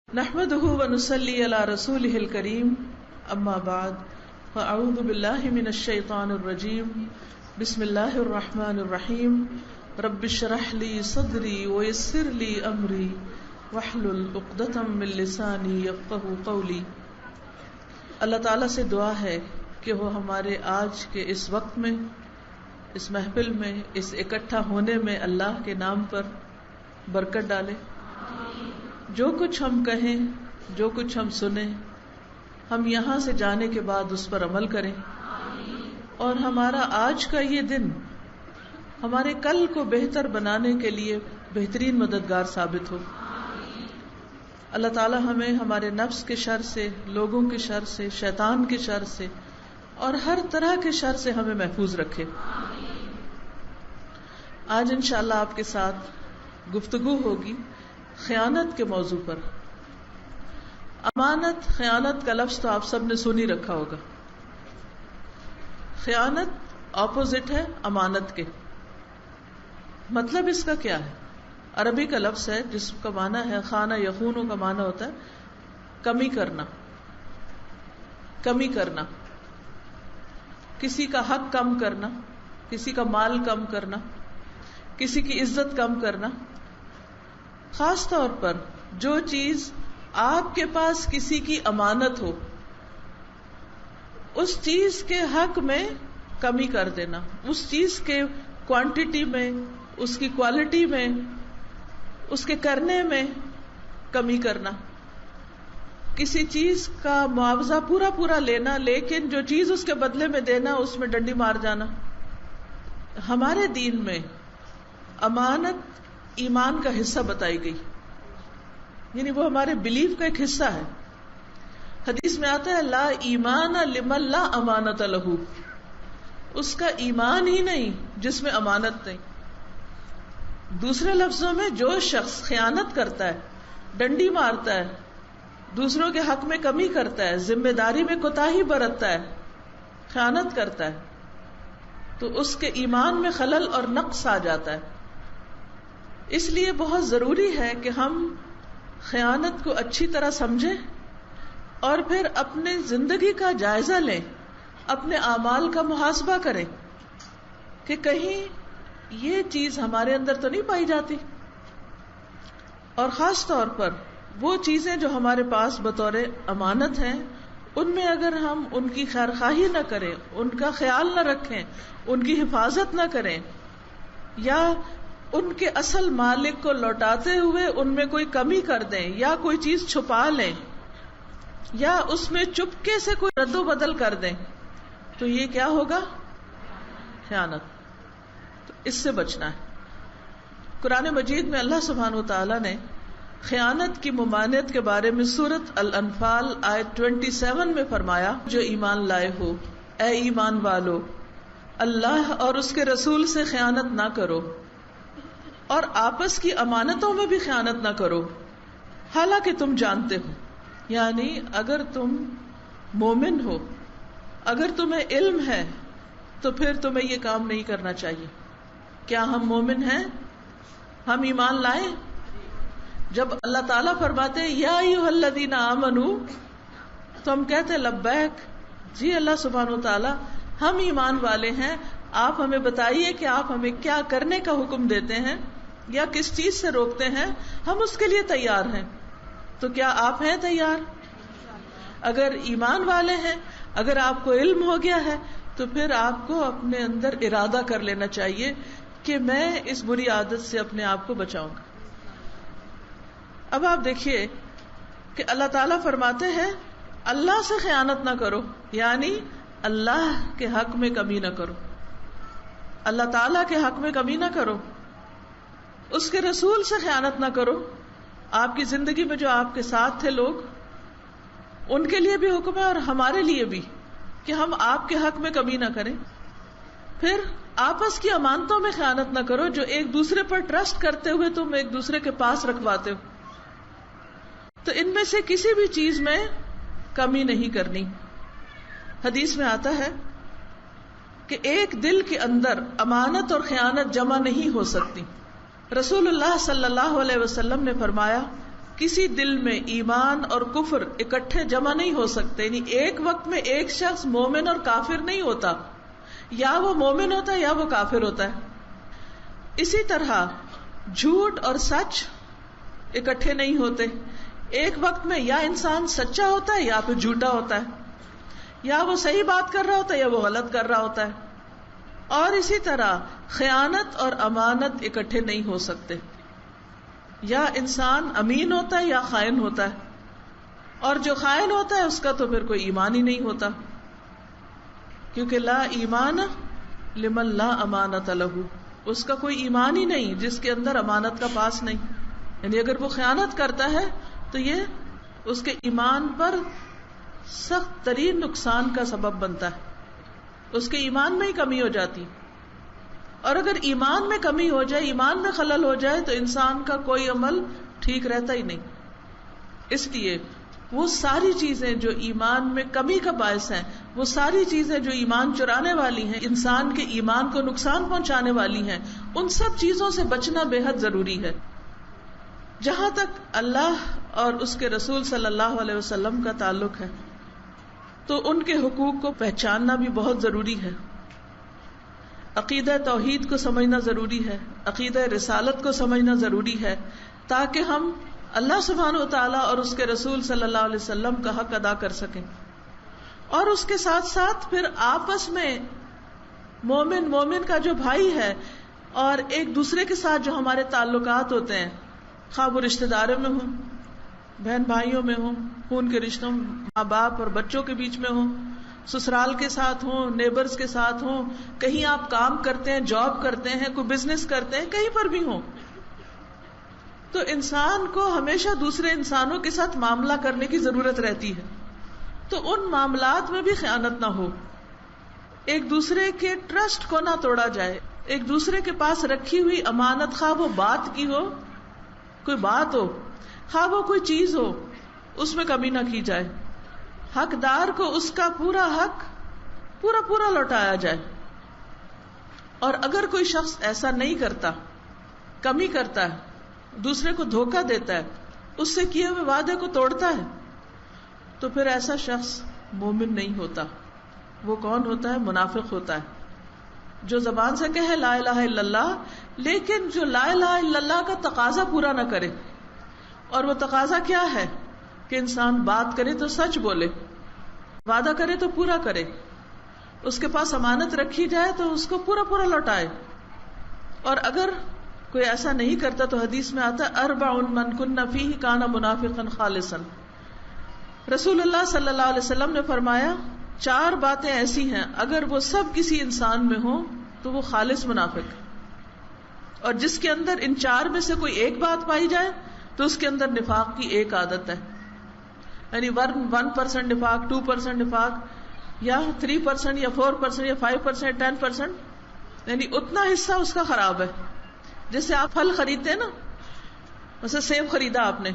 نحمده ونصلي على رسوله الكريم اما بعد فاعوذ بالله من الشيطان الرجيم بسم الله الرحمن الرحيم رب اشرح لي صدري ويسر لي امري واحلل عقدة من لساني يفقهوا قولي۔ اللہ تعالیٰ سے دعا ہے کہ وہ ہمارے آج کے اس وقت میں، اس محفل میں، اس اکٹھا ہونے میں اللہ کے نام پر برکت ڈالے۔ جو کچھ ہم کہیں، جو کچھ ہم سنیں، ہم یہاں سے جانے کے بعد اس پر عمل کریں، اور ہمارا آج کا یہ دن ہمارے کل کو بہتر بنانے کے لیے بہترین مددگار ثابت ہو۔ اللہ تعالی ہمیں ہمارے نفس کے شر سے، لوگوں کے شر سے، شیطان کے شر سے اور ہر طرح کے شر سے ہمیں محفوظ رکھے۔ آج انشاءاللہ آپ کے ساتھ گفتگو ہوگی خیانت کے موضوع پر۔ امانت، خیانت کا لفظ تو آپ سب نے سن ہی رکھا ہوگا۔ خیانت اپوزٹ ہے امانت کے۔ مطلب اس کا کیا ہے؟ عربی کا لفظ ہے جس کا معنی ہے خانہ یخونو، کا معنی ہوتا ہے کمی کرنا، کمی کرنا، کسی کا حق کم کرنا، کسی کا مال کم کرنا، کسی کی عزت کم کرنا۔ خاص طور پر جو چیز آپ کے پاس کسی کی امانت ہو، اس چیز کے حق میں کمی کر دینا، اس چیز کے کوانٹٹی میں، اس کی کوالٹی میں، اس کے کرنے میں کمی کرنا۔ کسی چیز کا معاوضہ پورا پورا لینا، لیکن جو چیز اس کے بدلے میں دینا اس میں ڈنڈی مار جانا۔ ہمارے دین میں امانت ایمان کا حصہ بتائی گئی، یعنی وہ ہمارے بلیف کا ایک حصہ ہے۔ حدیث میں آتا ہے لا ایمان لمن لا امانت لہ، اس کا ایمان ہی نہیں جس میں امانت نہیں۔ دوسرے لفظوں میں جو شخص خیانت کرتا ہے، ڈنڈی مارتا ہے، دوسروں کے حق میں کمی کرتا ہے، ذمہ داری میں کوتاہی برتتا ہے، خیانت کرتا ہے، تو اس کے ایمان میں خلل اور نقص آ جاتا ہے۔ اس لیے بہت ضروری ہے کہ ہم خیانت کو اچھی طرح سمجھیں اور پھر اپنے زندگی کا جائزہ لیں، اپنے اعمال کا محاسبہ کریں کہ کہیں یہ چیز ہمارے اندر تو نہیں پائی جاتی، اور خاص طور پر وہ چیزیں جو ہمارے پاس بطور امانت ہیں، ان میں اگر ہم ان کی خیرخواہی نہ کریں، ان کا خیال نہ رکھیں، ان کی حفاظت نہ کریں، یا ان کے اصل مالک کو لوٹاتے ہوئے ان میں کوئی کمی کر دیں، یا کوئی چیز چھپا لیں، یا اس میں چپکے سے کوئی رد و بدل کر دیں، تو یہ کیا ہوگا؟ خیانت۔ تو اس سے بچنا ہے۔ قرآن مجید میں اللہ سبحانہ وتعالی نے خیانت کی ممانعت کے بارے میں سورۃ الانفال آیت 27 میں فرمایا، جو ایمان لائے ہو، اے ایمان والو، اللہ اور اس کے رسول سے خیانت نہ کرو، اور آپس کی امانتوں میں بھی خیانت نہ کرو، حالانکہ تم جانتے ہو۔ یعنی اگر تم مومن ہو، اگر تمہیں علم ہے، تو پھر تمہیں یہ کام نہیں کرنا چاہیے۔ کیا ہم مومن ہیں؟ ہم ایمان لائیں؟ جب اللہ تعالیٰ فرماتے ہیں یا ایھا الذین آمنوا، تو ہم کہتے ہیں لبیک، جی اللہ سبحانہ و تعالیٰ ہم ایمان والے ہیں، آپ ہمیں بتائیے کہ آپ ہمیں کیا کرنے کا حکم دیتے ہیں یا کس چیز سے روکتے ہیں، ہم اس کے لیے تیار ہیں۔ تو کیا آپ ہیں تیار؟ اگر ایمان والے ہیں، اگر آپ کو علم ہو گیا ہے، تو پھر آپ کو اپنے اندر ارادہ کر لینا چاہیے کہ میں اس بری عادت سے اپنے آپ کو بچاؤں گا۔ اب آپ دیکھیے کہ اللہ تعالیٰ فرماتے ہیں اللہ سے خیانت نہ کرو، یعنی اللہ کے حق میں کمی نہ کرو، اللہ تعالیٰ کے حق میں کمی نہ کرو، اس کے رسول سے خیانت نہ کرو۔ آپ کی زندگی میں جو آپ کے ساتھ تھے لوگ، ان کے لیے بھی حکم ہے اور ہمارے لیے بھی کہ ہم آپ کے حق میں کمی نہ کریں۔ پھر آپس کی امانتوں میں خیانت نہ کرو، جو ایک دوسرے پر ٹرسٹ کرتے ہوئے تم ایک دوسرے کے پاس رکھواتے ہو، تو ان میں سے کسی بھی چیز میں کمی نہیں کرنی۔ حدیث میں آتا ہے کہ ایک دل کے اندر امانت اور خیانت جمع نہیں ہو سکتی۔ رسول اللہ صلی اللہ علیہ وسلم نے فرمایا کسی دل میں ایمان اور کفر اکٹھے جمع نہیں ہو سکتے، یعنی ایک وقت میں ایک شخص مومن اور کافر نہیں ہوتا، یا وہ مومن ہوتا ہے یا وہ کافر ہوتا ہے۔ اسی طرح جھوٹ اور سچ اکٹھے نہیں ہوتے، ایک وقت میں یا انسان سچا ہوتا ہے یا پھر جھوٹا ہوتا ہے، یا وہ صحیح بات کر رہا ہوتا ہے یا وہ غلط کر رہا ہوتا ہے۔ اور اسی طرح خیانت اور امانت اکٹھے نہیں ہو سکتے، یا انسان امین ہوتا ہے یا خائن ہوتا ہے، اور جو خائن ہوتا ہے اس کا تو پھر کوئی ایمان ہی نہیں ہوتا، کیونکہ لا ایمان لمن لا امانت لہ، اس کا کوئی ایمان ہی نہیں جس کے اندر امانت کا پاس نہیں۔ یعنی اگر وہ خیانت کرتا ہے تو یہ اس کے ایمان پر سخت ترین نقصان کا سبب بنتا ہے، اس کے ایمان میں ہی کمی ہو جاتی، اور اگر ایمان میں کمی ہو جائے، ایمان میں خلل ہو جائے تو انسان کا کوئی عمل ٹھیک رہتا ہی نہیں۔ اس لیے وہ ساری چیزیں جو ایمان میں کمی کا باعث ہیں، وہ ساری چیزیں جو ایمان چرانے والی ہیں، انسان کے ایمان کو نقصان پہنچانے والی ہیں، ان سب چیزوں سے بچنا بے حد ضروری ہے۔ جہاں تک اللہ اور اس کے رسول صلی اللہ علیہ وسلم کا تعلق ہے تو ان کے حقوق کو پہچاننا بھی بہت ضروری ہے، عقیدہ توحید کو سمجھنا ضروری ہے، عقیدہ رسالت کو سمجھنا ضروری ہے، تاکہ ہم اللہ سبحانہ وتعالی اور اس کے رسول صلی اللہ علیہ وسلم کا حق ادا کر سکیں، اور اس کے ساتھ ساتھ پھر آپس میں مومن کا جو بھائی ہے اور ایک دوسرے کے ساتھ جو ہمارے تعلقات ہوتے ہیں، خواہ وہ رشتہ داروں میں ہوں، بہن بھائیوں میں ہوں، خون کے رشتوں، ماں باپ اور بچوں کے بیچ میں ہوں، سسرال کے ساتھ ہوں، نیبرز کے ساتھ ہوں، کہیں آپ کام کرتے ہیں، جاب کرتے ہیں، کوئی بزنس کرتے ہیں، کہیں پر بھی ہوں، تو انسان کو ہمیشہ دوسرے انسانوں کے ساتھ معاملہ کرنے کی ضرورت رہتی ہے، تو ان معاملات میں بھی خیانت نہ ہو، ایک دوسرے کے ٹرسٹ کو نہ توڑا جائے، ایک دوسرے کے پاس رکھی ہوئی امانت، خواہ وہ بات کی ہو، کوئی بات ہو، خواہ وہ کوئی چیز ہو، اس میں کمی نہ کی جائے، حقدار کو اس کا پورا حق پورا لوٹایا جائے۔ اور اگر کوئی شخص ایسا نہیں کرتا، کمی کرتا ہے، دوسرے کو دھوکہ دیتا ہے، اس سے کیے ہوئے وعدے کو توڑتا ہے، تو پھر ایسا شخص مومن نہیں ہوتا۔ وہ کون ہوتا ہے؟ منافق ہوتا ہے، جو زبان سے کہے لا الہ الا اللہ، لیکن جو لا الہ الا اللہ کا تقاضا پورا نہ کرے۔ اور وہ تقاضا کیا ہے؟ کہ انسان بات کرے تو سچ بولے، وعدہ کرے تو پورا کرے، اس کے پاس امانت رکھی جائے تو اس کو پورا لوٹائے۔ اور اگر کوئی ایسا نہیں کرتا تو حدیث میں آتا ہے اربع من کن فیہ کان منافقا خالصا، رسول اللہ صلی اللہ علیہ وسلم نے فرمایا 4 باتیں ایسی ہیں اگر وہ سب کسی انسان میں ہوں تو وہ خالص منافق ہے، اور جس کے اندر ان 4 میں سے کوئی ایک بات پائی جائے تو اس کے اندر نفاق کی ایک عادت ہے، یعنی 1% نفاق، 2% نفاق، یا 3% یا 4% یا 5%، 10%، یعنی اتنا حصہ اس کا خراب ہے۔ جیسے آپ پھل خریدتے ہیں نا، مثلا سیب خریدا آپ نے،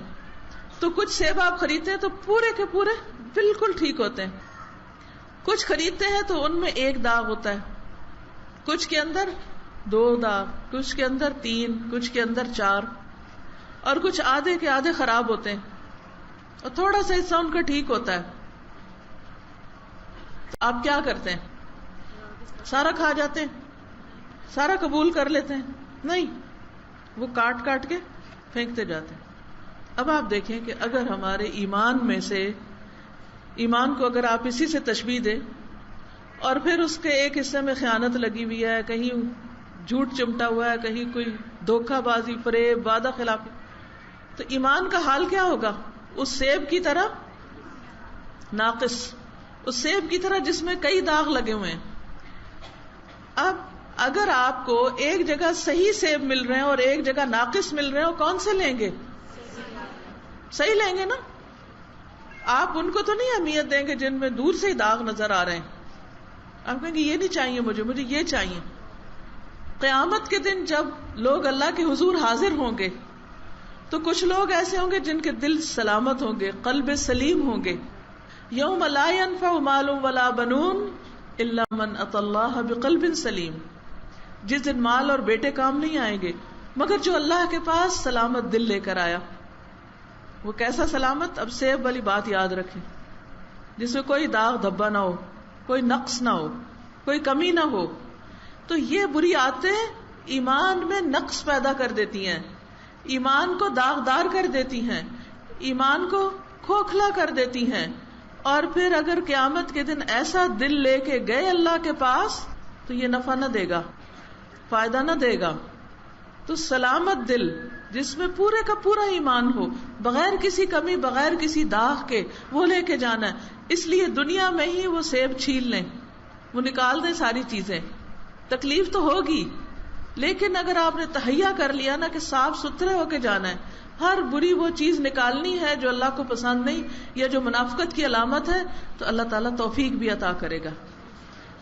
تو کچھ سیب آپ خریدتے ہیں تو پورے کے پورے بالکل ٹھیک ہوتے ہیں، کچھ خریدتے ہیں تو ان میں 1 داغ ہوتا ہے، کچھ کے اندر 2 داغ، کچھ کے اندر 3، کچھ کے اندر 4، اور کچھ آدھے کے آدھے خراب ہوتے ہیں، اور تھوڑا سا حصہ ان کا ٹھیک ہوتا ہے۔ آپ کیا کرتے ہیں؟ سارا کھا جاتے ہیں، سارا قبول کر لیتے ہیں؟ نہیں، وہ کاٹ کے پھینکتے جاتے ہیں۔ اب آپ دیکھیں کہ اگر ہمارے ایمان میں سے، ایمان کو اگر آپ اسی سے تشبیہ دیں اور پھر اس کے ایک حصے میں خیانت لگی ہوئی ہے، کہیں جھوٹ چمٹا ہوا ہے، کہیں کوئی دھوکہ بازی، فریب، وعدہ خلافی، تو ایمان کا حال کیا ہوگا؟ اس سیب کی طرح ناقص، اس سیب کی طرح جس میں کئی داغ لگے ہوئے ہیں۔ اب اگر آپ کو ایک جگہ صحیح سیب مل رہے ہیں اور ایک جگہ ناقص مل رہے ہیں، وہ کون سے لیں گے؟ صحیح لیں گے نا۔ آپ ان کو تو نہیں اہمیت دیں گے جن میں دور سے ہی داغ نظر آ رہے ہیں، آپ کہیں گے یہ نہیں چاہیے مجھے یہ چاہیے۔ قیامت کے دن جب لوگ اللہ کے حضور حاضر ہوں گے تو کچھ لوگ ایسے ہوں گے جن کے دل سلامت ہوں گے، قلب سلیم ہوں گے۔ یوم لا ينفع مال ولا بنون الا من اتى اللہ بقلب سلیم، جس دن مال اور بیٹے کام نہیں آئیں گے مگر جو اللہ کے پاس سلامت دل لے کر آیا۔ وہ کیسا سلامت؟ اب سیب والی بات یاد رکھیں، جس میں کوئی داغ دھبا نہ ہو، کوئی نقص نہ ہو، کوئی کمی نہ ہو. تو یہ بری عادتیں ایمان میں نقص پیدا کر دیتی ہیں، ایمان کو داغدار کر دیتی ہیں، ایمان کو کھوکھلا کر دیتی ہیں. اور پھر اگر قیامت کے دن ایسا دل لے کے گئے اللہ کے پاس تو یہ نفع نہ دے گا، فائدہ نہ دے گا. تو سلامت دل جس میں پورے کا پورا ایمان ہو، بغیر کسی کمی، بغیر کسی داغ کے، وہ لے کے جانا ہے. اس لیے دنیا میں ہی وہ سیب چھیل لیں، وہ نکال دیں ساری چیزیں. تکلیف تو ہوگی، لیکن اگر آپ نے تہیا کر لیا نا کہ صاف ستھرے ہو کے جانا ہے، ہر بری وہ چیز نکالنی ہے جو اللہ کو پسند نہیں یا جو منافقت کی علامت ہے، تو اللہ تعالیٰ توفیق بھی عطا کرے گا.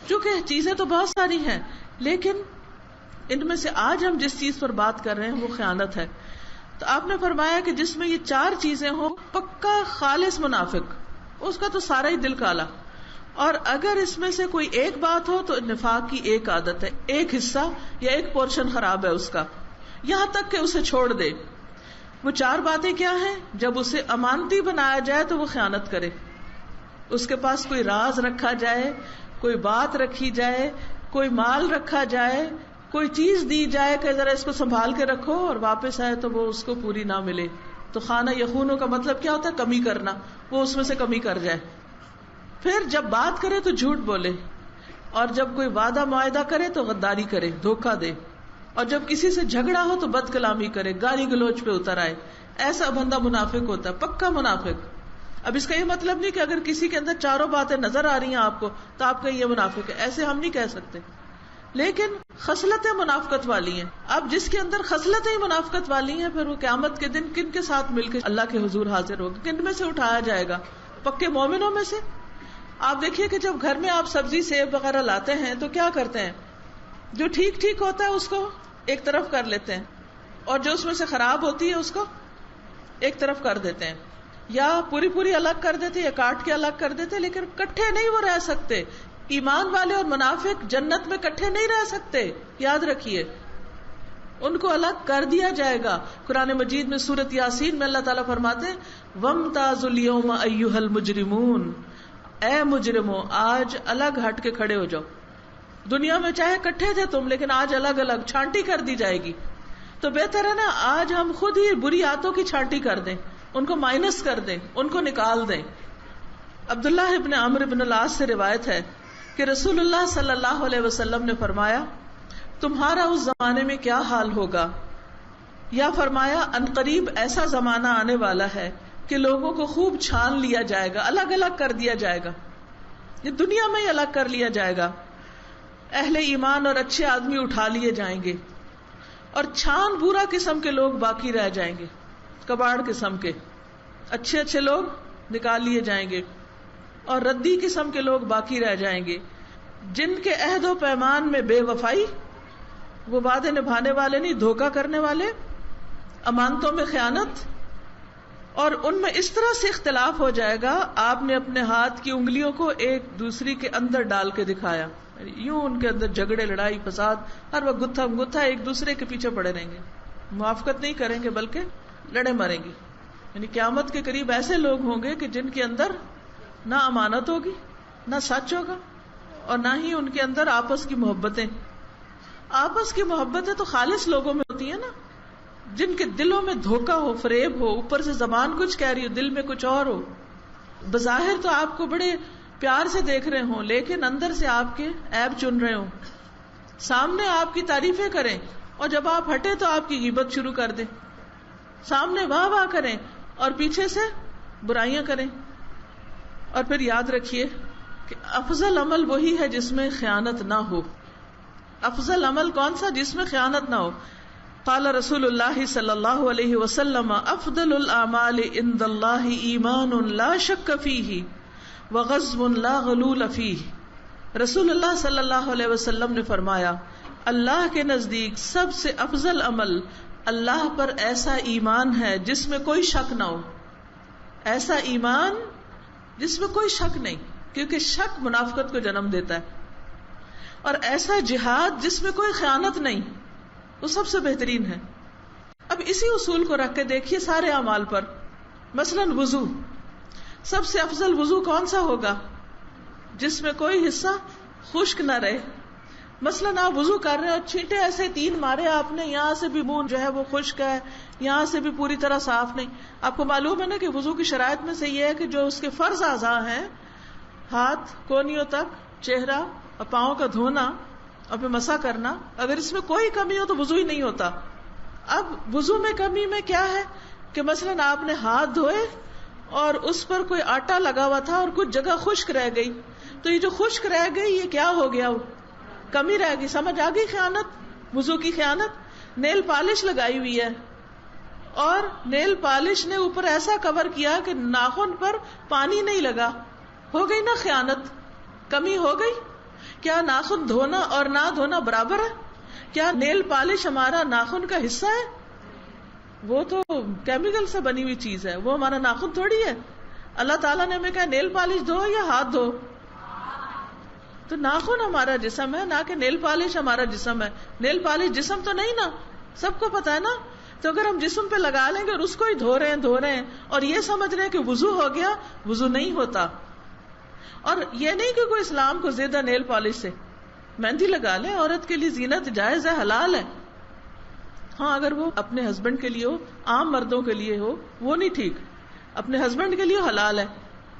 چونکہ چیزیں تو بہت ساری ہیں، لیکن ان میں سے آج ہم جس چیز پر بات کر رہے ہیں وہ خیانت ہے. تو آپ نے فرمایا کہ جس میں یہ 4 چیزیں ہوں، پکا خالص منافق، اس کا تو سارا ہی دل کالا. اور اگر اس میں سے کوئی ایک بات ہو تو نفاق کی ایک عادت ہے، ایک حصہ یا ایک پورشن خراب ہے اس کا، یہاں تک کہ اسے چھوڑ دے. وہ 4 باتیں کیا ہیں؟ جب اسے امانتی بنایا جائے تو وہ خیانت کرے، اس کے پاس کوئی راز رکھا جائے، کوئی بات رکھی جائے، کوئی مال رکھا جائے، کوئی چیز دی جائے کہ ذرا اس کو سنبھال کے رکھو، اور واپس آئے تو وہ اس کو پوری نہ ملے. تو خانہ یخونوں کا مطلب کیا ہوتا ہے؟ کمی کرنا، وہ اس میں سے کمی کر جائے. پھر جب بات کرے تو جھوٹ بولے، اور جب کوئی وعدہ معاہدہ کرے تو غداری کرے، دھوکہ دے، اور جب کسی سے جھگڑا ہو تو بد کلامی کرے، گالی گلوچ پہ اتر آئے. ایسا بندہ منافق ہوتا ہے، پکا منافق. اب اس کا یہ مطلب نہیں کہ اگر کسی کے اندر 4 باتیں نظر آ رہی ہیں آپ کو تو آپ کہیں یہ منافق ہے، ایسے ہم نہیں کہہ سکتے. لیکن خصلتیں منافقت والی ہیں. اب جس کے اندر خصلتیں منافقت والی ہیں، پھر وہ قیامت کے دن کن کے ساتھ مل کے اللہ کے حضور حاضر ہوگا؟ کن میں سے اٹھایا جائے گا؟ پکے مومنوں میں سے. آپ دیکھیے کہ جب گھر میں آپ سبزی سیب وغیرہ لاتے ہیں تو کیا کرتے ہیں؟ جو ٹھیک ٹھیک ہوتا ہے اس کو ایک طرف کر لیتے ہیں، اور جو اس میں سے خراب ہوتی ہے اس کو ایک طرف کر دیتے ہیں، یا پوری پوری الگ کر دیتے یا کاٹ کے الگ کر دیتے. لیکن کٹھے نہیں وہ رہ سکتے. ایمان والے اور منافق جنت میں کٹھے نہیں رہ سکتے، یاد رکھیے. ان کو الگ کر دیا جائے گا. قرآن مجید میں سورۃ یاسین میں اللہ تعالیٰ فرماتے ہیں وَامْتَازُوا الْيَوْمَ أَيُّهَا الْمُجْرِمُونَ، اے مجرموں آج الگ ہٹ کے کھڑے ہو جاؤ. دنیا میں چاہے کٹھے تھے تم، لیکن آج الگ الگ چھانٹی کر دی جائے گی. تو بہتر ہے نا آج ہم خود ہی بری عادتوں کی چھانٹی کر دیں، ان کو مائنس کر دیں، ان کو نکال دیں. عبداللہ ابن عمرو بن العاص سے روایت ہے کہ رسول اللہ صلی اللہ علیہ وسلم نے فرمایا تمہارا اس زمانے میں کیا حال ہوگا، یا فرمایا ان قریب ایسا زمانہ آنے والا ہے کہ لوگوں کو خوب چھان لیا جائے گا، الگ الگ کر دیا جائے گا، یہ دنیا میں ہی الگ کر لیا جائے گا. اہل ایمان اور اچھے آدمی اٹھا لیے جائیں گے، اور چھان بورا قسم کے لوگ باقی رہ جائیں گے، کباڑ قسم کے. اچھے اچھے لوگ نکال لیے جائیں گے، اور ردی قسم کے لوگ باقی رہ جائیں گے، جن کے عہد و پیمان میں بے وفائی، وہ وعدے نبھانے والے نہیں، دھوکہ کرنے والے، امانتوں میں خیانت. اور ان میں اس طرح سے اختلاف ہو جائے گا، آپ نے اپنے ہاتھ کی انگلیوں کو ایک دوسری کے اندر ڈال کے دکھایا، یوں ان کے اندر جھگڑے، لڑائی، فساد، ہر وقت گتھا گتھا ایک دوسرے کے پیچھے پڑے رہیں گے، موافقت نہیں کریں گے بلکہ لڑے مریں گے. یعنی قیامت کے قریب ایسے لوگ ہوں گے کہ جن کے اندر نہ امانت ہوگی، نہ سچ ہوگا، اور نہ ہی ان کے اندر آپس کی محبتیں. آپس کی محبتیں تو خالص لوگوں میں ہوتی ہیں نا، جن کے دلوں میں دھوکہ ہو، فریب ہو، اوپر سے زبان کچھ کہہ رہی ہو، دل میں کچھ اور ہو. بظاہر تو آپ کو بڑے پیار سے دیکھ رہے ہوں، لیکن اندر سے آپ کے عیب چن رہے ہوں. سامنے آپ کی تعریفیں کریں، اور جب آپ ہٹے تو آپ کی غیبت شروع کر دیں. سامنے واہ واہ کریں اور پیچھے سے برائیاں کریں. اور پھر یاد رکھیے کہ افضل عمل وہی ہے جس میں خیانت نہ ہو. افضل عمل کون سا؟ جس میں خیانت نہ ہو. قال رسول اللہ صلی اللہ علیہ وسلم افضل الاعمال عند اللہ ایمان لا شک فیہ وغضب لا غلول فیہ. رسول اللہ صلی اللہ علیہ وسلم نے فرمایا اللہ کے نزدیک سب سے افضل عمل اللہ پر ایسا ایمان ہے جس میں کوئی شک نہ ہو. ایسا ایمان جس میں کوئی شک نہیں، کیونکہ شک منافقت کو جنم دیتا ہے. اور ایسا جہاد جس میں کوئی خیانت نہیں، وہ سب سے بہترین ہے. اب اسی اصول کو رکھ کے دیکھیے سارے اعمال پر. مثلاً وضو، سب سے افضل وضو کون سا ہوگا؟ جس میں کوئی حصہ خشک نہ رہے. مثلاً آپ وضو کر رہے ہیں اور چھینٹے ایسے 3 مارے آپ نے، یہاں سے بھی منہ جو ہے وہ خشک ہے، یہاں سے بھی پوری طرح صاف نہیں. آپ کو معلوم ہے نا کہ وضو کی شرائط میں سے یہ ہے کہ جو اس کے فرض اعضاء ہیں، ہاتھ کونیوں تک، چہرہ اور پاؤں کا دھونا اور پھر مسح کرنا، اگر اس میں کوئی کمی ہو تو وضو ہی نہیں ہوتا. اب وضو میں کمی میں کیا ہے کہ مثلاً آپ نے ہاتھ دھوئے اور اس پر کوئی آٹا لگا ہوا تھا اور کچھ جگہ خشک رہ گئی، تو یہ جو خشک رہ گئی یہ کیا ہو گیا؟ کمی رہ گئی. سمجھ آ گئی خیانت، وضو کی خیانت. نیل پالش لگائی ہوئی ہے اور نیل پالش نے اوپر ایسا کور کیا کہ ناخن پر پانی نہیں لگا، ہو گئی نا خیانت، کمی ہو گئی. کیا ناخن دھونا اور نہ دھونا برابر ہے؟ کیا نیل پالش ہمارا ناخن کا حصہ ہے؟ وہ تو کیمیکل سے بنی ہوئی چیز ہے، وہ ہمارا ناخن تھوڑی ہے. اللہ تعالیٰ نے ہمیں کہا نیل پالش دھو یا ہاتھ دھو، تو ناخن ہمارا جسم ہے، نہ کہ نیل پالش ہمارا جسم ہے. نیل پالش جسم تو نہیں نا، سب کو پتا ہے نا. تو اگر ہم جسم پہ لگا لیں گے اور اس کو ہی دھو رہے ہیں اور یہ سمجھ رہے ہیں کہ وضو ہو گیا، وضو نہیں ہوتا. اور یہ نہیں کہ کوئی اسلام کو ضد ہے نیل پالش سے. مہندی لگا لیں، عورت کے لیے زینت جائز ہے، حلال ہے. ہاں اگر وہ اپنے ہسبینڈ کے لیے ہو، عام مردوں کے لیے ہو وہ نہیں ٹھیک، اپنے ہسبینڈ کے لیے حلال ہے.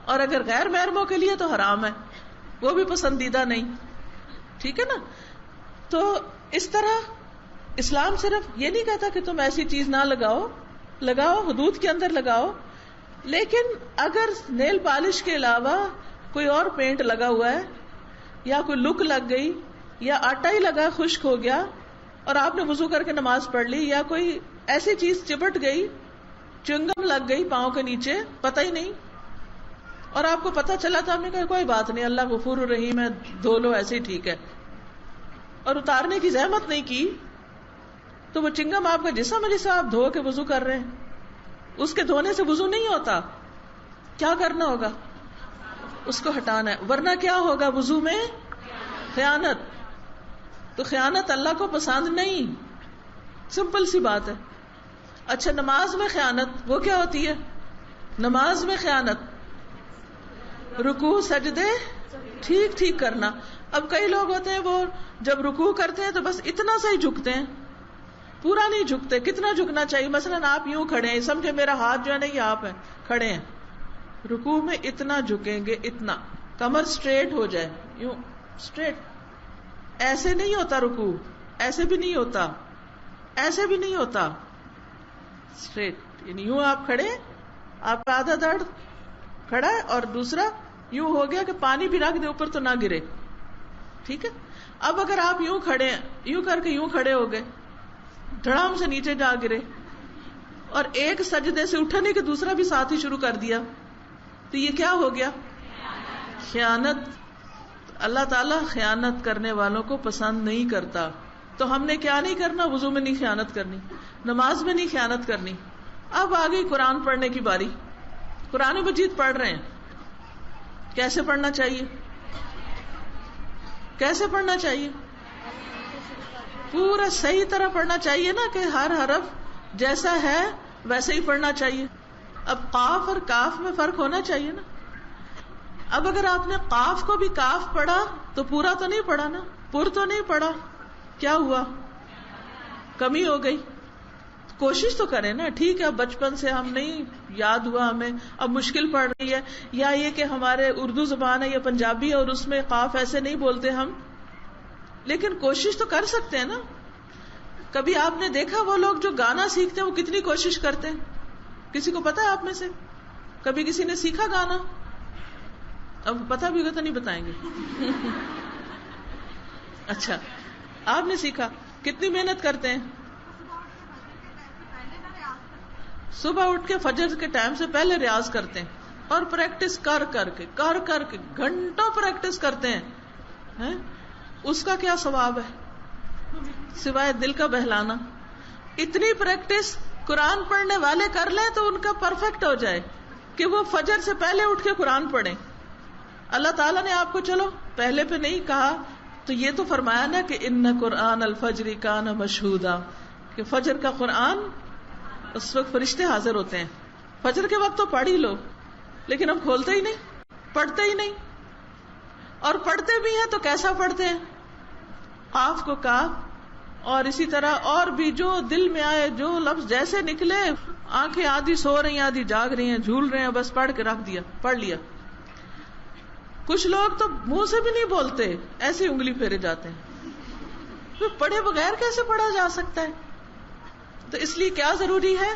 اور اگر غیر محرموں کے لیے تو حرام ہے، وہ بھی پسندیدہ نہیں. ٹھیک ہے نا. تو اس طرح اسلام صرف یہ نہیں کہتا کہ تم ایسی چیز نہ لگاؤ، حدود کے اندر لگاؤ. لیکن اگر نیل پالش کے علاوہ کوئی اور پینٹ لگا ہوا ہے یا کوئی لک لگ گئی یا آٹا ہی لگا خشک ہو گیا اور آپ نے وضو کر کے نماز پڑھ لی، یا کوئی ایسی چیز چپٹ گئی، چنگم لگ گئی پاؤں کے نیچے، پتہ ہی نہیں، اور آپ کو پتہ چلا تو آپ نے کہا کوئی بات نہیں، اللہ غفور الرحیم ہے، دھو لو ایسے ہی ٹھیک ہے، اور اتارنے کی زحمت نہیں کی، تو وہ چنگم آپ کا جسم ہے جسے آپ دھو کے وضو کر رہے ہیں. اس کے دھونے سے وضو نہیں ہوتا. کیا کرنا ہوگا؟ اس کو ہٹانا ہے، ورنہ کیا ہوگا؟ وضو میں خیانت. تو خیانت اللہ کو پسند نہیں، سمپل سی بات ہے. اچھا نماز میں خیانت وہ کیا ہوتی ہے؟ نماز میں خیانت رکوع سجدے ٹھیک کرنا. اب کئی لوگ ہوتے ہیں وہ جب رکوع کرتے ہیں تو بس اتنا سا ہی جھکتے ہیں، پورا نہیں جھکتے. کتنا جھکنا چاہیے؟ مثلا آپ یوں کھڑے ہیں، سمجھے میرا ہاتھ جو ہے نا یہ آپ ہے، کھڑے ہیں، رکوع میں اتنا جھکیں گے، اتنا کمر سٹریٹ ہو جائے، یوں سٹریٹ. ایسے نہیں ہوتا رکوع، ایسے بھی نہیں ہوتا، ایسے بھی نہیں ہوتا، سٹریٹ. یعنی یوں آپ کھڑے، آپ کا آدھا دھڑ کھڑا ہے اور دوسرا یوں ہو گیا کہ پانی بھی رکھ دے اوپر تو نہ گرے. ٹھیک ہے. اب اگر آپ یوں کھڑے ہیں، یوں کر کے یوں کھڑے ہو گئے، دھڑام سے نیچے جا گرے، اور ایک سجدے سے اٹھا نہیں کہ دوسرا بھی ساتھ ہی شروع کر دیا، تو یہ کیا ہو گیا؟ خیانت. اللہ تعالیٰ خیانت کرنے والوں کو پسند نہیں کرتا. تو ہم نے کیا نہیں کرنا؟ وضو میں نہیں خیانت کرنی، نماز میں نہیں خیانت کرنی. اب آ گئی قرآن پڑھنے کی باری. قرآن مجید پڑھ رہے ہیں، کیسے پڑھنا چاہیے؟ کیسے پڑھنا چاہیے؟ پورا صحیح طرح پڑھنا چاہیے نا، کہ ہر حرف جیسا ہے ویسے ہی پڑھنا چاہیے. اب قاف اور کاف میں فرق ہونا چاہیے نا. اب اگر آپ نے قاف کو بھی کاف پڑھا تو پورا تو نہیں پڑھا نا، پر تو نہیں پڑھا، کیا ہوا؟ کمی ہو گئی. کوشش تو کریں نا. ٹھیک ہے اب بچپن سے ہم نہیں یاد ہوا ہمیں، اب مشکل پڑ رہی ہے، یا یہ کہ ہمارے اردو زبان ہے یا پنجابی ہے اور اس میں قاف ایسے نہیں بولتے ہم، لیکن کوشش تو کر سکتے ہیں نا. کبھی آپ نے دیکھا وہ لوگ جو گانا سیکھتے ہیں وہ کتنی کوشش کرتے ہیں؟ کسی کو پتا ہے آپ میں سے کبھی کسی نے سیکھا گانا؟ اب پتا بھی ہوگا تو نہیں بتائیں گے. اچھا آپ نے سیکھا، کتنی محنت کرتے ہیں؟ صبح اٹھ کے فجر کے ٹائم سے پہلے ریاض کرتے ہیں اور پریکٹس کر کر کے گھنٹوں پریکٹس کرتے ہیں. اس کا کیا ثواب ہے سوائے دل کا بہلانا؟ اتنی پریکٹس قرآن پڑھنے والے کر لیں تو ان کا پرفیکٹ ہو جائے کہ وہ فجر سے پہلے اٹھ کے قرآن پڑھیں. اللہ تعالیٰ نے آپ کو چلو پہلے پہ نہیں کہا تو یہ تو فرمایا نا کہ ان قرآن الفجر کان مشہودا، کہ فجر کا قرآن اس وقت فرشتے حاضر ہوتے ہیں. فجر کے وقت تو پڑھ ہی لو، لیکن ہم کھولتے ہی نہیں، پڑھتے ہی نہیں، اور پڑھتے بھی ہیں تو کیسا پڑھتے ہیں؟ قاف کو کاف، اور اسی طرح اور بھی جو دل میں آئے، جو لفظ جیسے نکلے، آنکھیں آدھی سو رہی ہیں آدھی جاگ رہی ہیں، جھول رہے ہیں، بس پڑھ کے رکھ دیا، پڑھ لیا۔ کچھ لوگ تو منہ سے بھی نہیں بولتے، ایسی انگلی پھیرے جاتے ہیں، تو پڑھے بغیر کیسے پڑھا جا سکتا ہے؟ تو اس لیے کیا ضروری ہے؟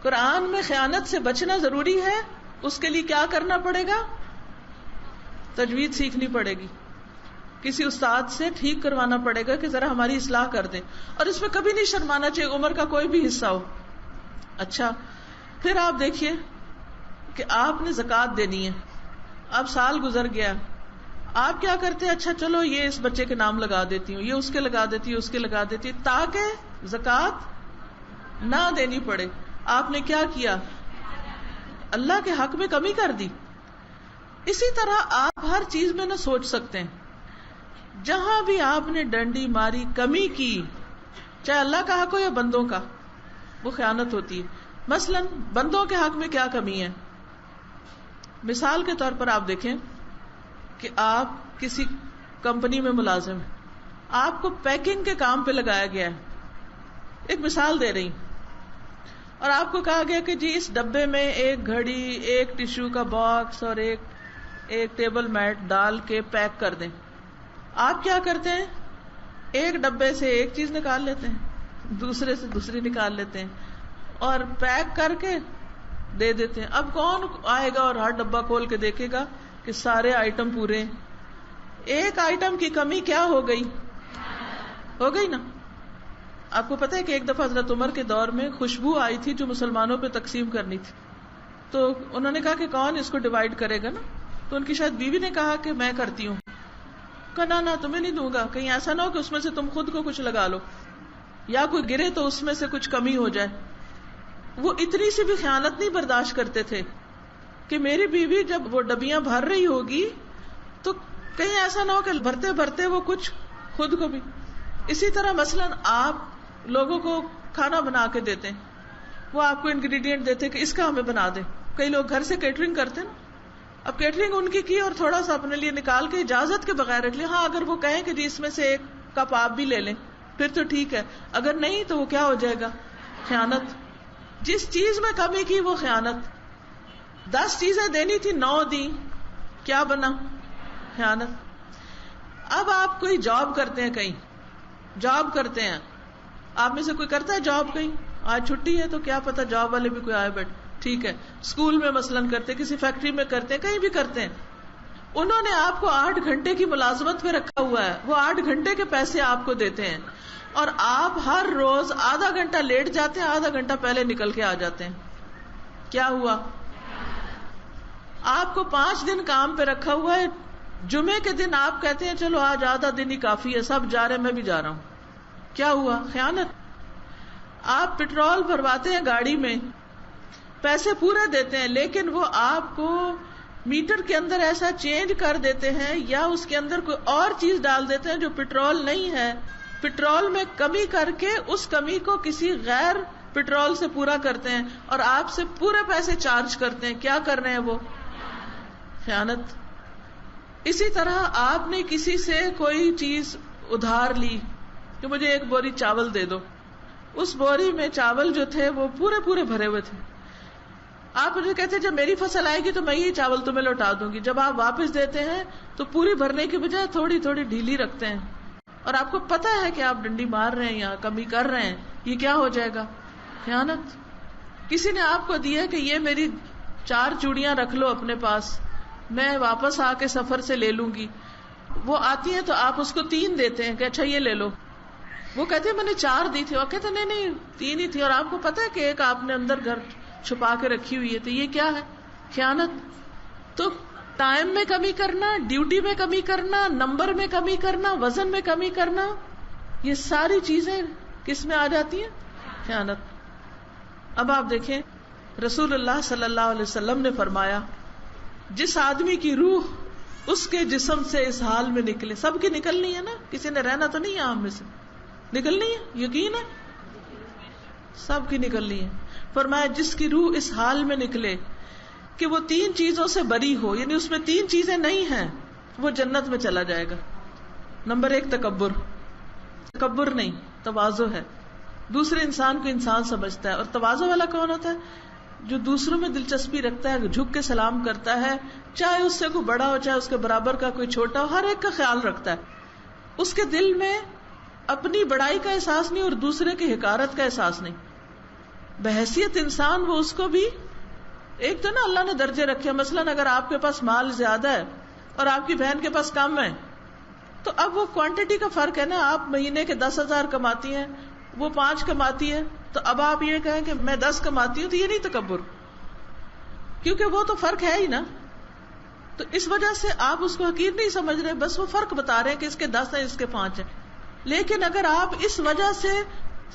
قرآن میں خیانت سے بچنا ضروری ہے۔ اس کے لیے کیا کرنا پڑے گا؟ تجوید سیکھنی پڑے گی، کسی استاد سے ٹھیک کروانا پڑے گا کہ ذرا ہماری اصلاح کر دیں، اور اس میں کبھی نہیں شرمانا چاہیے، عمر کا کوئی بھی حصہ ہو۔ اچھا، پھر آپ دیکھیے کہ آپ نے زکوٰۃ دینی ہے، اب سال گزر گیا، آپ کیا کرتے ہیں؟ اچھا چلو یہ اس بچے کے نام لگا دیتی ہوں، یہ اس کے لگا دیتی ہوں، اس کے لگا دیتی ہوں، تاکہ زکوٰۃ نہ دینی پڑے۔ آپ نے کیا کیا؟ اللہ کے حق میں کمی کر دی۔ اسی طرح آپ ہر چیز میں نہ سوچ سکتے ہیں، جہاں بھی آپ نے ڈنڈی ماری، کمی کی، چاہے اللہ کا حق ہو یا بندوں کا، وہ خیانت ہوتی ہے۔ مثلا بندوں کے حق میں کیا کمی ہے؟ مثال کے طور پر آپ دیکھیں کہ آپ کسی کمپنی میں ملازم ہیں، آپ کو پیکنگ کے کام پہ لگایا گیا ہے، ایک مثال دے رہی، اور آپ کو کہا گیا کہ جی اس ڈبے میں ایک گھڑی، ایک ٹشو کا باکس اور ایک ٹیبل میٹ ڈال کے پیک کر دیں۔ آپ کیا کرتے ہیں؟ ایک ڈبے سے ایک چیز نکال لیتے ہیں، دوسرے سے دوسری نکال لیتے ہیں، اور پیک کر کے دے دیتے ہیں۔ اب کون آئے گا اور ہر ڈبہ کھول کے دیکھے گا کہ سارے آئٹم پورے ہیں؟ ایک آئٹم کی کمی کیا ہو گئی؟ ہو گئی نا۔ آپ کو پتہ ہے کہ ایک دفعہ حضرت عمر کے دور میں خوشبو آئی تھی جو مسلمانوں پہ تقسیم کرنی تھی، تو انہوں نے کہا کہ کون اس کو ڈیوائڈ کرے گا نا، تو ان کی شاید بیوی نے کہا کہ میں کرتی ہوں۔ کہا نہ تمہیں نہیں دوں گا، کہیں ایسا نہ ہو کہ اس میں سے تم خود کو کچھ لگا لو، یا کوئی گرے تو اس میں سے کچھ کمی ہو جائے۔ وہ اتنی سی بھی خیانت نہیں برداشت کرتے تھے کہ میری بیوی جب وہ ڈبیاں بھر رہی ہوگی تو کہیں ایسا نہ ہو کہ بھرتے بھرتے وہ کچھ خود کو بھی۔ اسی طرح مثلا آپ لوگوں کو کھانا بنا کے دیتے ہیں، وہ آپ کو انگریڈینٹ دیتے کہ اس کا ہمیں بنا دیں۔ کئی لوگ گھر سے کیٹرنگ کرتے ہیں نا، اب کیٹرنگ ان کی اور تھوڑا سا اپنے لیے نکال کے اجازت کے بغیر رکھ لیں، ہاں اگر وہ کہیں کہ جی اس میں سے ایک کپ آپ بھی لے لیں پھر تو ٹھیک ہے، اگر نہیں تو وہ کیا ہو جائے گا؟ خیانت۔ جس چیز میں کمی کی وہ خیانت۔ 10 چیزیں دینی تھی 9 دی، کیا بنا؟ خیانت۔ اب آپ کوئی جاب کرتے ہیں، کہیں جاب کرتے ہیں، آپ میں سے کوئی کرتا ہے جاب؟ کہیں آج چھٹی ہے تو کیا پتا جاب والے بھی کوئی آئے بیٹھ، ٹھیک ہے، اسکول میں مثلاً کرتے، کسی فیکٹری میں کرتے ہیں، کہیں بھی کرتے ہیں، انہوں نے آپ کو 8 گھنٹے کی ملازمت پہ رکھا ہوا ہے، وہ 8 گھنٹے کے پیسے آپ کو دیتے ہیں، اور آپ ہر روز آدھا گھنٹہ لیٹ جاتے ہیں، آدھا گھنٹہ پہلے نکل کے آ جاتے ہیں۔ کیا ہوا؟ آپ کو 5 دن کام پہ رکھا ہوا ہے، جمعے کے دن آپ کہتے ہیں چلو آج آدھا دن ہی کافی ہے، سب جا رہے میں بھی جا رہا ہوں۔ کیا ہوا؟ خیانت۔ آپ پٹرول بھرواتے ہیں گاڑی میں، پیسے پورے دیتے ہیں، لیکن وہ آپ کو میٹر کے اندر ایسا چینج کر دیتے ہیں یا اس کے اندر کوئی اور چیز ڈال دیتے ہیں جو پٹرول نہیں ہے، پٹرول میں کمی کر کے اس کمی کو کسی غیر پٹرول سے پورا کرتے ہیں اور آپ سے پورے پیسے چارج کرتے ہیں۔ کیا کر رہے ہیں وہ؟ خیانت۔ اسی طرح آپ نے کسی سے کوئی چیز ادھار لی کہ مجھے 1 بوری چاول دے دو، اس بوری میں چاول جو تھے وہ پورے بھرے ہوئے تھے، آپ مجھے کہتے ہیں جب میری فصل آئے گی تو میں یہ چاول تمہیں لوٹا دوں گی، جب آپ واپس دیتے ہیں تو پوری بھرنے کی بجائے تھوڑی تھوڑی ڈھیلی رکھتے ہیں، اور آپ کو پتا ہے کہ آپ ڈنڈی مار رہے ہیں یا کمی کر رہے ہیں، یہ کیا ہو جائے گا؟ خیانت۔ کسی نے آپ کو دیا کہ یہ میری 4 چوڑیاں رکھ لو اپنے پاس، میں واپس آ کے سفر سے لے لوں گی، وہ آتی ہیں تو آپ اس کو 3 دیتے ہیں کہ اچھا یہ لے لو، وہ کہتے ہیں میں نے 4 دی تھی، اور کہتے ہیں نہیں 3 ہی تھی، اور آپ کو پتا ہے کہ ایک آپ نے اندر گھر چھپا کے رکھی ہوئی ہے، تو یہ کیا ہے؟ خیانت۔ تو ٹائم میں کمی کرنا، ڈیوٹی میں کمی کرنا، نمبر میں کمی کرنا، وزن میں کمی کرنا، یہ ساری چیزیں کس میں آ جاتی ہیں؟ خیانت۔ اب آپ دیکھیں رسول اللہ صلی اللہ علیہ وسلم نے فرمایا جس آدمی کی روح اس کے جسم سے اس حال میں نکلے، سب کی نکلنی ہے نا، کسی نے رہنا تو نہیں ہے، ہم میں سے نکلنی ہے، یقین ہے سب کی نکلنی ہے، فرمایا جس کی روح اس حال میں نکلے کہ وہ 3 چیزوں سے بری ہو، یعنی اس میں 3 چیزیں نہیں ہیں، وہ جنت میں چلا جائے گا. نمبر 1 تکبر. تکبر نہیں، تواضع ہے. دوسرے انسان کو انسان سمجھتا ہے. اور تواضع والا کون ہوتا ہے؟ جو دوسروں میں دلچسپی رکھتا ہے، جھک کے سلام کرتا ہے، چاہے اس سے کوئی بڑا ہو چاہے اس کے برابر کا کوئی چھوٹا ہو، ہر ایک کا خیال رکھتا ہے. اس کے دل میں اپنی بڑائی کا احساس نہیں اور دوسرے کی حقارت کا احساس نہیں. بحیثیت انسان وہ اس کو بھی ایک تو نا اللہ نے درجے رکھے. مثلاً اگر آپ کے پاس مال زیادہ ہے اور آپ کی بہن کے پاس کم ہے تو اب وہ کوانٹٹی کا فرق ہے نا. آپ مہینے کے 10,000 کماتی ہیں، وہ 5 کماتی ہے، تو اب آپ یہ کہیں کہ میں 10 کماتی ہوں، تو یہ نہیں تکبر، کیونکہ وہ تو فرق ہے ہی نا. تو اس وجہ سے آپ اس کو حقیر نہیں سمجھ رہے، بس وہ فرق بتا رہے ہیں کہ اس کے 10 ہیں اس کے 5 ہیں. لیکن اگر آپ اس وجہ سے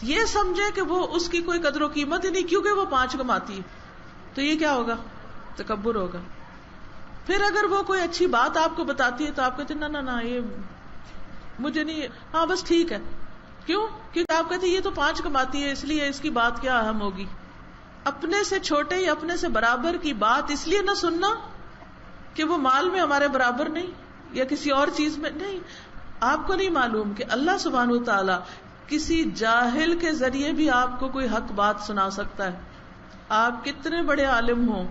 یہ سمجھے کہ وہ اس کی کوئی قدر و قیمت ہی نہیں کیونکہ وہ 5 کماتی ہے، تو یہ کیا ہوگا؟ تکبر ہوگا. پھر اگر وہ کوئی اچھی بات آپ کو بتاتی ہے تو آپ کہتے ہیں نہ یہ مجھے نہیں، ہاں بس ٹھیک ہے. کیوں؟ کیونکہ آپ کہتے ہیں یہ تو 5 کماتی ہے اس لیے اس کی بات کیا اہم ہوگی. اپنے سے چھوٹے یا اپنے سے برابر کی بات اس لیے نہ سننا کہ وہ مال میں ہمارے برابر نہیں یا کسی اور چیز میں نہیں. آپ کو نہیں معلوم کہ اللہ سبحانہ و تعالی کسی جاہل کے ذریعے بھی آپ کو کوئی حق بات سنا سکتا ہے. آپ کتنے بڑے عالم ہوں،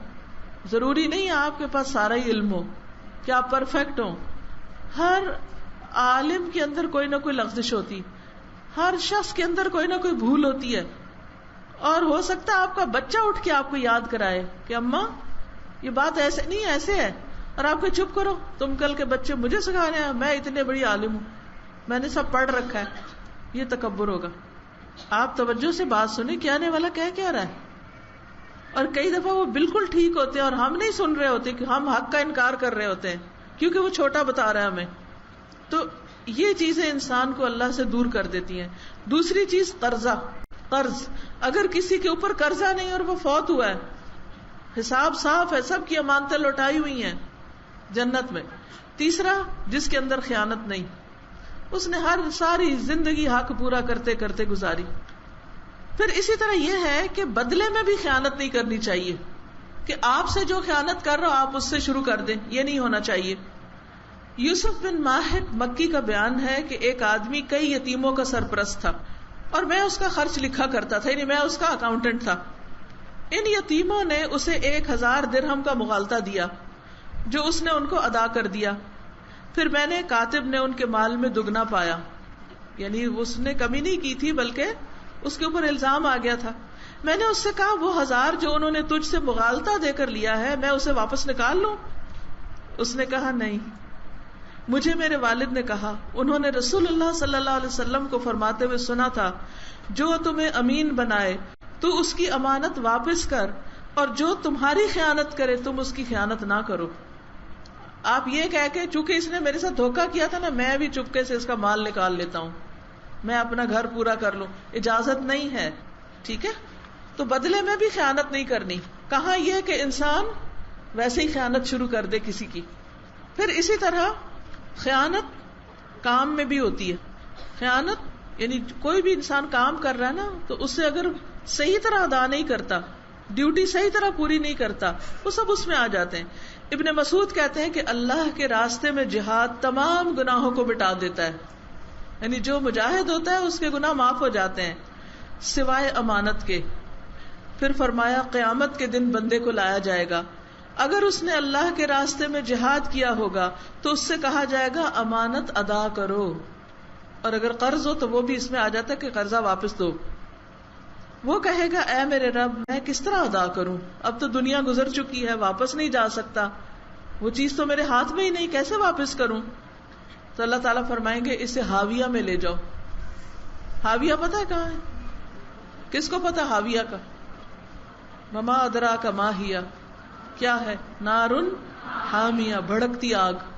ضروری نہیں آپ کے پاس سارا ہی علم ہو کہ آپ پرفیکٹ ہوں. ہر عالم کے اندر کوئی نہ کوئی لغزش ہوتی، ہر شخص کے اندر کوئی نہ کوئی بھول ہوتی ہے. اور ہو سکتا ہے آپ کا بچہ اٹھ کے آپ کو یاد کرائے کہ اماں یہ بات ایسے نہیں ایسے ہے، اور آپ کو چپ کرو، تم کل کے بچے مجھے سکھا رہے ہیں، میں اتنے بڑی عالم ہوں، میں نے سب پڑھ رکھا ہے. یہ تکبر ہوگا. آپ توجہ سے بات سنیں کہ آنے والا کیا رہا ہے. اور کئی دفعہ وہ بالکل ٹھیک ہوتے ہیں اور ہم نہیں سن رہے ہوتے کہ ہم حق کا انکار کر رہے ہوتے ہیں کیونکہ وہ چھوٹا بتا رہا ہے ہمیں. تو یہ چیزیں انسان کو اللہ سے دور کر دیتی ہیں. دوسری چیز قرض. اگر کسی کے اوپر قرضہ نہیں اور وہ فوت ہوا ہے، حساب صاف ہے، سب کی امانتیں لوٹائی ہوئی ہیں جنت میں. تیسرا جس کے اندر خیانت نہیں، اس نے ساری زندگی حق پورا کرتے کرتے گزاری. پھر اسی طرح یہ ہے کہ بدلے میں بھی خیانت نہیں کرنی چاہیے کہ آپ سے جو خیانت کر رہا آپ اس سے شروع کر دیں، یہ نہیں ہونا چاہیے. یوسف بن ماہک مکی کا بیان ہے کہ ایک آدمی کئی یتیموں کا سرپرست تھا اور میں اس کا خرچ لکھا کرتا تھا، یعنی میں اس کا اکاؤنٹنٹ تھا. ان یتیموں نے اسے 1000 درہم کا مغالطہ دیا جو اس نے ان کو ادا کر دیا. پھر میں نے کاتب نے ان کے مال میں دگنا پایا، یعنی اس نے کمی نہیں کی تھی بلکہ اس کے اوپر الزام آ گیا تھا. میں نے اس سے کہا وہ 1000 جو انہوں نے تجھ سے مغالطہ دے کر لیا ہے میں اسے واپس نکال لوں؟ اس نے کہا نہیں. مجھے میرے والد نے کہا انہوں نے رسول اللہ صلی اللہ علیہ وسلم کو فرماتے ہوئے سنا تھا جو تمہیں امین بنائے تو اس کی امانت واپس کر، اور جو تمہاری خیانت کرے تم اس کی خیانت نہ کرو. آپ یہ کہہ کے چونکہ اس نے میرے ساتھ دھوکہ کیا تھا نا، میں بھی چپکے سے اس کا مال نکال لیتا ہوں، میں اپنا گھر پورا کر لوں، اجازت نہیں ہے. ٹھیک ہے، تو بدلے میں بھی خیانت نہیں کرنی. کہاں یہ کہ انسان ویسے ہی خیانت شروع کر دے کسی کی. پھر اسی طرح خیانت کام میں بھی ہوتی ہے. خیانت یعنی کوئی بھی انسان کام کر رہا ہے نا، تو اس سے اگر صحیح طرح ادا نہیں کرتا، ڈیوٹی صحیح طرح پوری نہیں کرتا، وہ سب اس میں آ جاتے ہیں. ابن مسعود کہتے ہیں کہ اللہ کے راستے میں جہاد تمام گناہوں کو مٹا دیتا ہے، یعنی جو مجاہد ہوتا ہے اس کے گناہ معاف ہو جاتے ہیں سوائے امانت کے. پھر فرمایا قیامت کے دن بندے کو لایا جائے گا، اگر اس نے اللہ کے راستے میں جہاد کیا ہوگا تو اس سے کہا جائے گا امانت ادا کرو، اور اگر قرض ہو تو وہ بھی اس میں آ جاتا ہے کہ قرضہ واپس دو. وہ کہے گا اے میرے رب میں کس طرح ادا کروں، اب تو دنیا گزر چکی ہے، واپس نہیں جا سکتا، وہ چیز تو میرے ہاتھ میں ہی نہیں، کیسے واپس کروں؟ تو اللہ تعالیٰ فرمائیں گے اسے ہاویہ میں لے جاؤ. ہاویہ پتہ ہے کہاں ہے؟ کس کو پتہ ہاویہ کا؟ وما ادراک ما ہی، کیا ہے؟ نارن حامیہ، بھڑکتی آگ.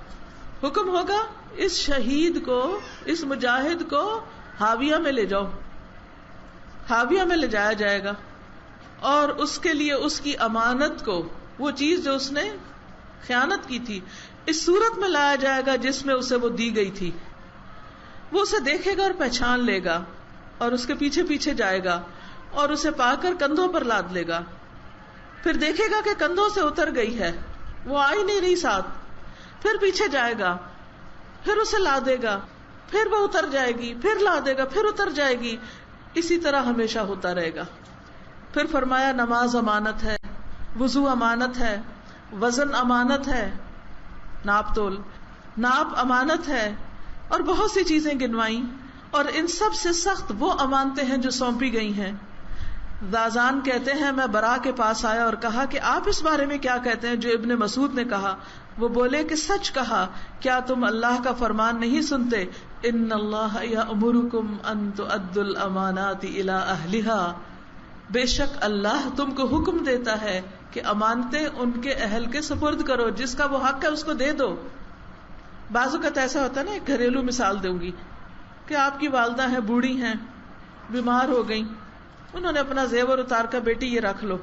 حکم ہوگا اس شہید کو، اس مجاہد کو ہاویہ میں لے جاؤ. ہاویہ میں لے جایا جائے گا اور اس کے لیے اس کی امانت کو، وہ چیز جو اس نے خیانت کی تھی، اس صورت میں لایا جائے گا جس میں اسے وہ دی گئی تھی. وہ اسے دیکھے گا اور پہچان لے گا اور اس کے پیچھے پیچھے جائے گا اور اسے پا کر کندھوں پر لاد لے گا. پھر دیکھے گا کہ کندھوں سے اتر گئی ہے, وہ آ ہی نہیں رہی ساتھ. پھر پیچھے جائے گا, پھر اسے لا دے گا, پھر وہ اتر جائے گی, پھر لا دے گا, پھر اتر جائے گی. اسی طرح ہمیشہ ہوتا رہے گا. پھر فرمایا نماز امانت ہے, وضو امانت ہے, وزن امانت ہے, ناپ تول ناپ امانت ہے, اور بہت سی چیزیں گنوائیں. اور ان سب سے سخت وہ امانتیں ہیں جو سونپی گئی ہیں. دازان کہتے ہیں میں برا کے پاس آیا اور کہا کہ آپ اس بارے میں کیا کہتے ہیں جو ابن مسعود نے کہا. وہ بولے کہ سچ کہا, کیا تم اللہ کا فرمان نہیں سنتے, ان اللہ یأمرکم ان تؤدوا الامانات الی اہلہا, بے شک اللہ تم کو حکم دیتا ہے کہ امانتیں ان کے اہل کے سپرد کرو, جس کا وہ حق ہے اس کو دے دو. بعض اوقات ایسا ہوتا ہے نا, ایک گھریلو مثال دوں گی کہ آپ کی والدہ ہیں, بوڑھی ہیں, بیمار ہو گئیں, انہوں نے اپنا زیور اتار کر بیٹی یہ رکھ لو,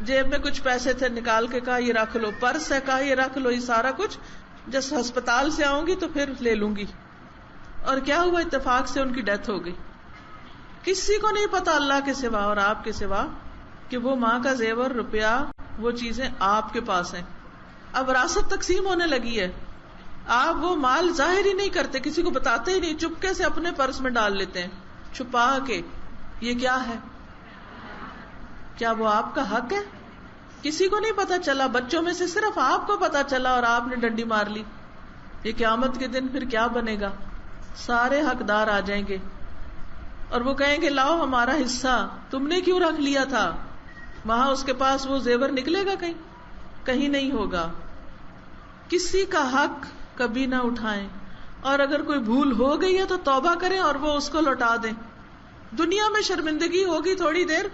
جیب میں کچھ پیسے تھے نکال کے کہا یہ رکھ لو, پرس ہے کہا یہ رکھ لو, یہ سارا کچھ جس ہسپتال سے آؤں گی تو پھر لے لوں گی. اور کیا ہوا, اتفاق سے ان کی ڈیتھ ہو گئی. کسی کو نہیں پتا اللہ کے سوا اور آپ کے سوا کہ وہ ماں کا زیور, روپیہ, وہ چیزیں آپ کے پاس ہیں. اب وراثت تقسیم ہونے لگی ہے, آپ وہ مال ظاہر ہی نہیں کرتے, کسی کو بتاتے ہی نہیں, چپکے سے اپنے پرس میں ڈال لیتے ہیں چھپا کے. یہ کیا ہے؟ کیا وہ آپ کا حق ہے؟ کسی کو نہیں پتا چلا, بچوں میں سے صرف آپ کو پتا چلا اور آپ نے ڈنڈی مار لی. یہ قیامت کے دن پھر کیا بنے گا؟ سارے حقدار آ جائیں گے اور وہ کہیں گے لاؤ ہمارا حصہ, تم نے کیوں رکھ لیا تھا. وہاں اس کے پاس وہ زیور نکلے گا کہیں؟ کہیں نہیں ہوگا. کسی کا حق کبھی نہ اٹھائیں, اور اگر کوئی بھول ہو گئی ہے تو توبہ کریں اور وہ اس کو لوٹا دیں. دنیا میں شرمندگی ہوگی تھوڑی دیر,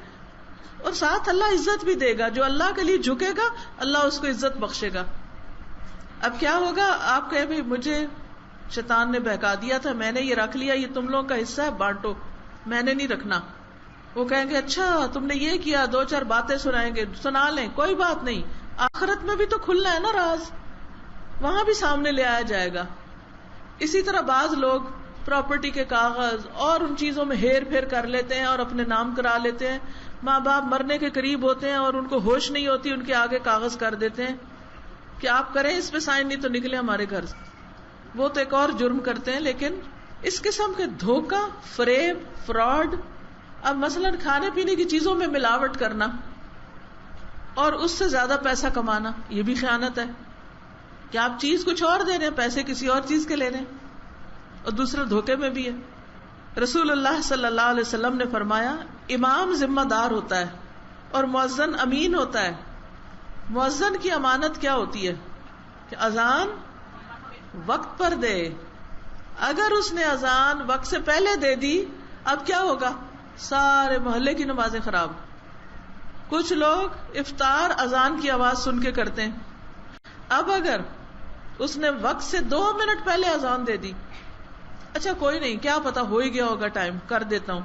اور ساتھ اللہ عزت بھی دے گا. جو اللہ کے لیے جھکے گا اللہ اس کو عزت بخشے گا. اب کیا ہوگا, آپ کہیں بھائی مجھے شیطان نے بہکا دیا تھا, میں نے یہ رکھ لیا, یہ تم لوگوں کا حصہ ہے, بانٹو, میں نے نہیں رکھنا. وہ کہیں گے اچھا تم نے یہ کیا, 2-4 باتیں سنائیں گے, سنا لیں, کوئی بات نہیں. آخرت میں بھی تو کھلنا ہے نا راز, وہاں بھی سامنے لے آیا جائے گا. اسی طرح بعض لوگ پراپرٹی کے کاغذ اور ان چیزوں میں ہیر پھیر کر لیتے ہیں اور اپنے نام کرا لیتے ہیں. ماں باپ مرنے کے قریب ہوتے ہیں اور ان کو ہوش نہیں ہوتی, ان کے آگے کاغذ کر دیتے ہیں کہ آپ کریں اس پہ سائن, نہیں تو نکلے ہمارے گھر سے. وہ تو ایک اور جرم کرتے ہیں. لیکن اس قسم کے دھوکہ, فریب, فراڈ, اب مثلا کھانے پینے کی چیزوں میں ملاوٹ کرنا اور اس سے زیادہ پیسہ کمانا, یہ بھی خیانت ہے کہ آپ چیز کچھ اور دے رہے ہیں, پیسے کسی اور چیز کے لے رہے ہیں, اور دوسرا دھوکے میں بھی ہے. رسول اللہ صلی اللہ علیہ وسلم نے فرمایا امام ذمہ دار ہوتا ہے اور مؤذن امین ہوتا ہے. مؤذن کی امانت کیا ہوتی ہے کہ اذان وقت پر دے. اگر اس نے اذان وقت سے پہلے دے دی, اب کیا ہوگا, سارے محلے کی نمازیں خراب. کچھ لوگ افطار اذان کی آواز سن کے کرتے ہیں. اب اگر اس نے وقت سے 2 منٹ پہلے اذان دے دی, اچھا کوئی نہیں, کیا پتا ہو ہی گیا ہوگا ٹائم, کر دیتا ہوں,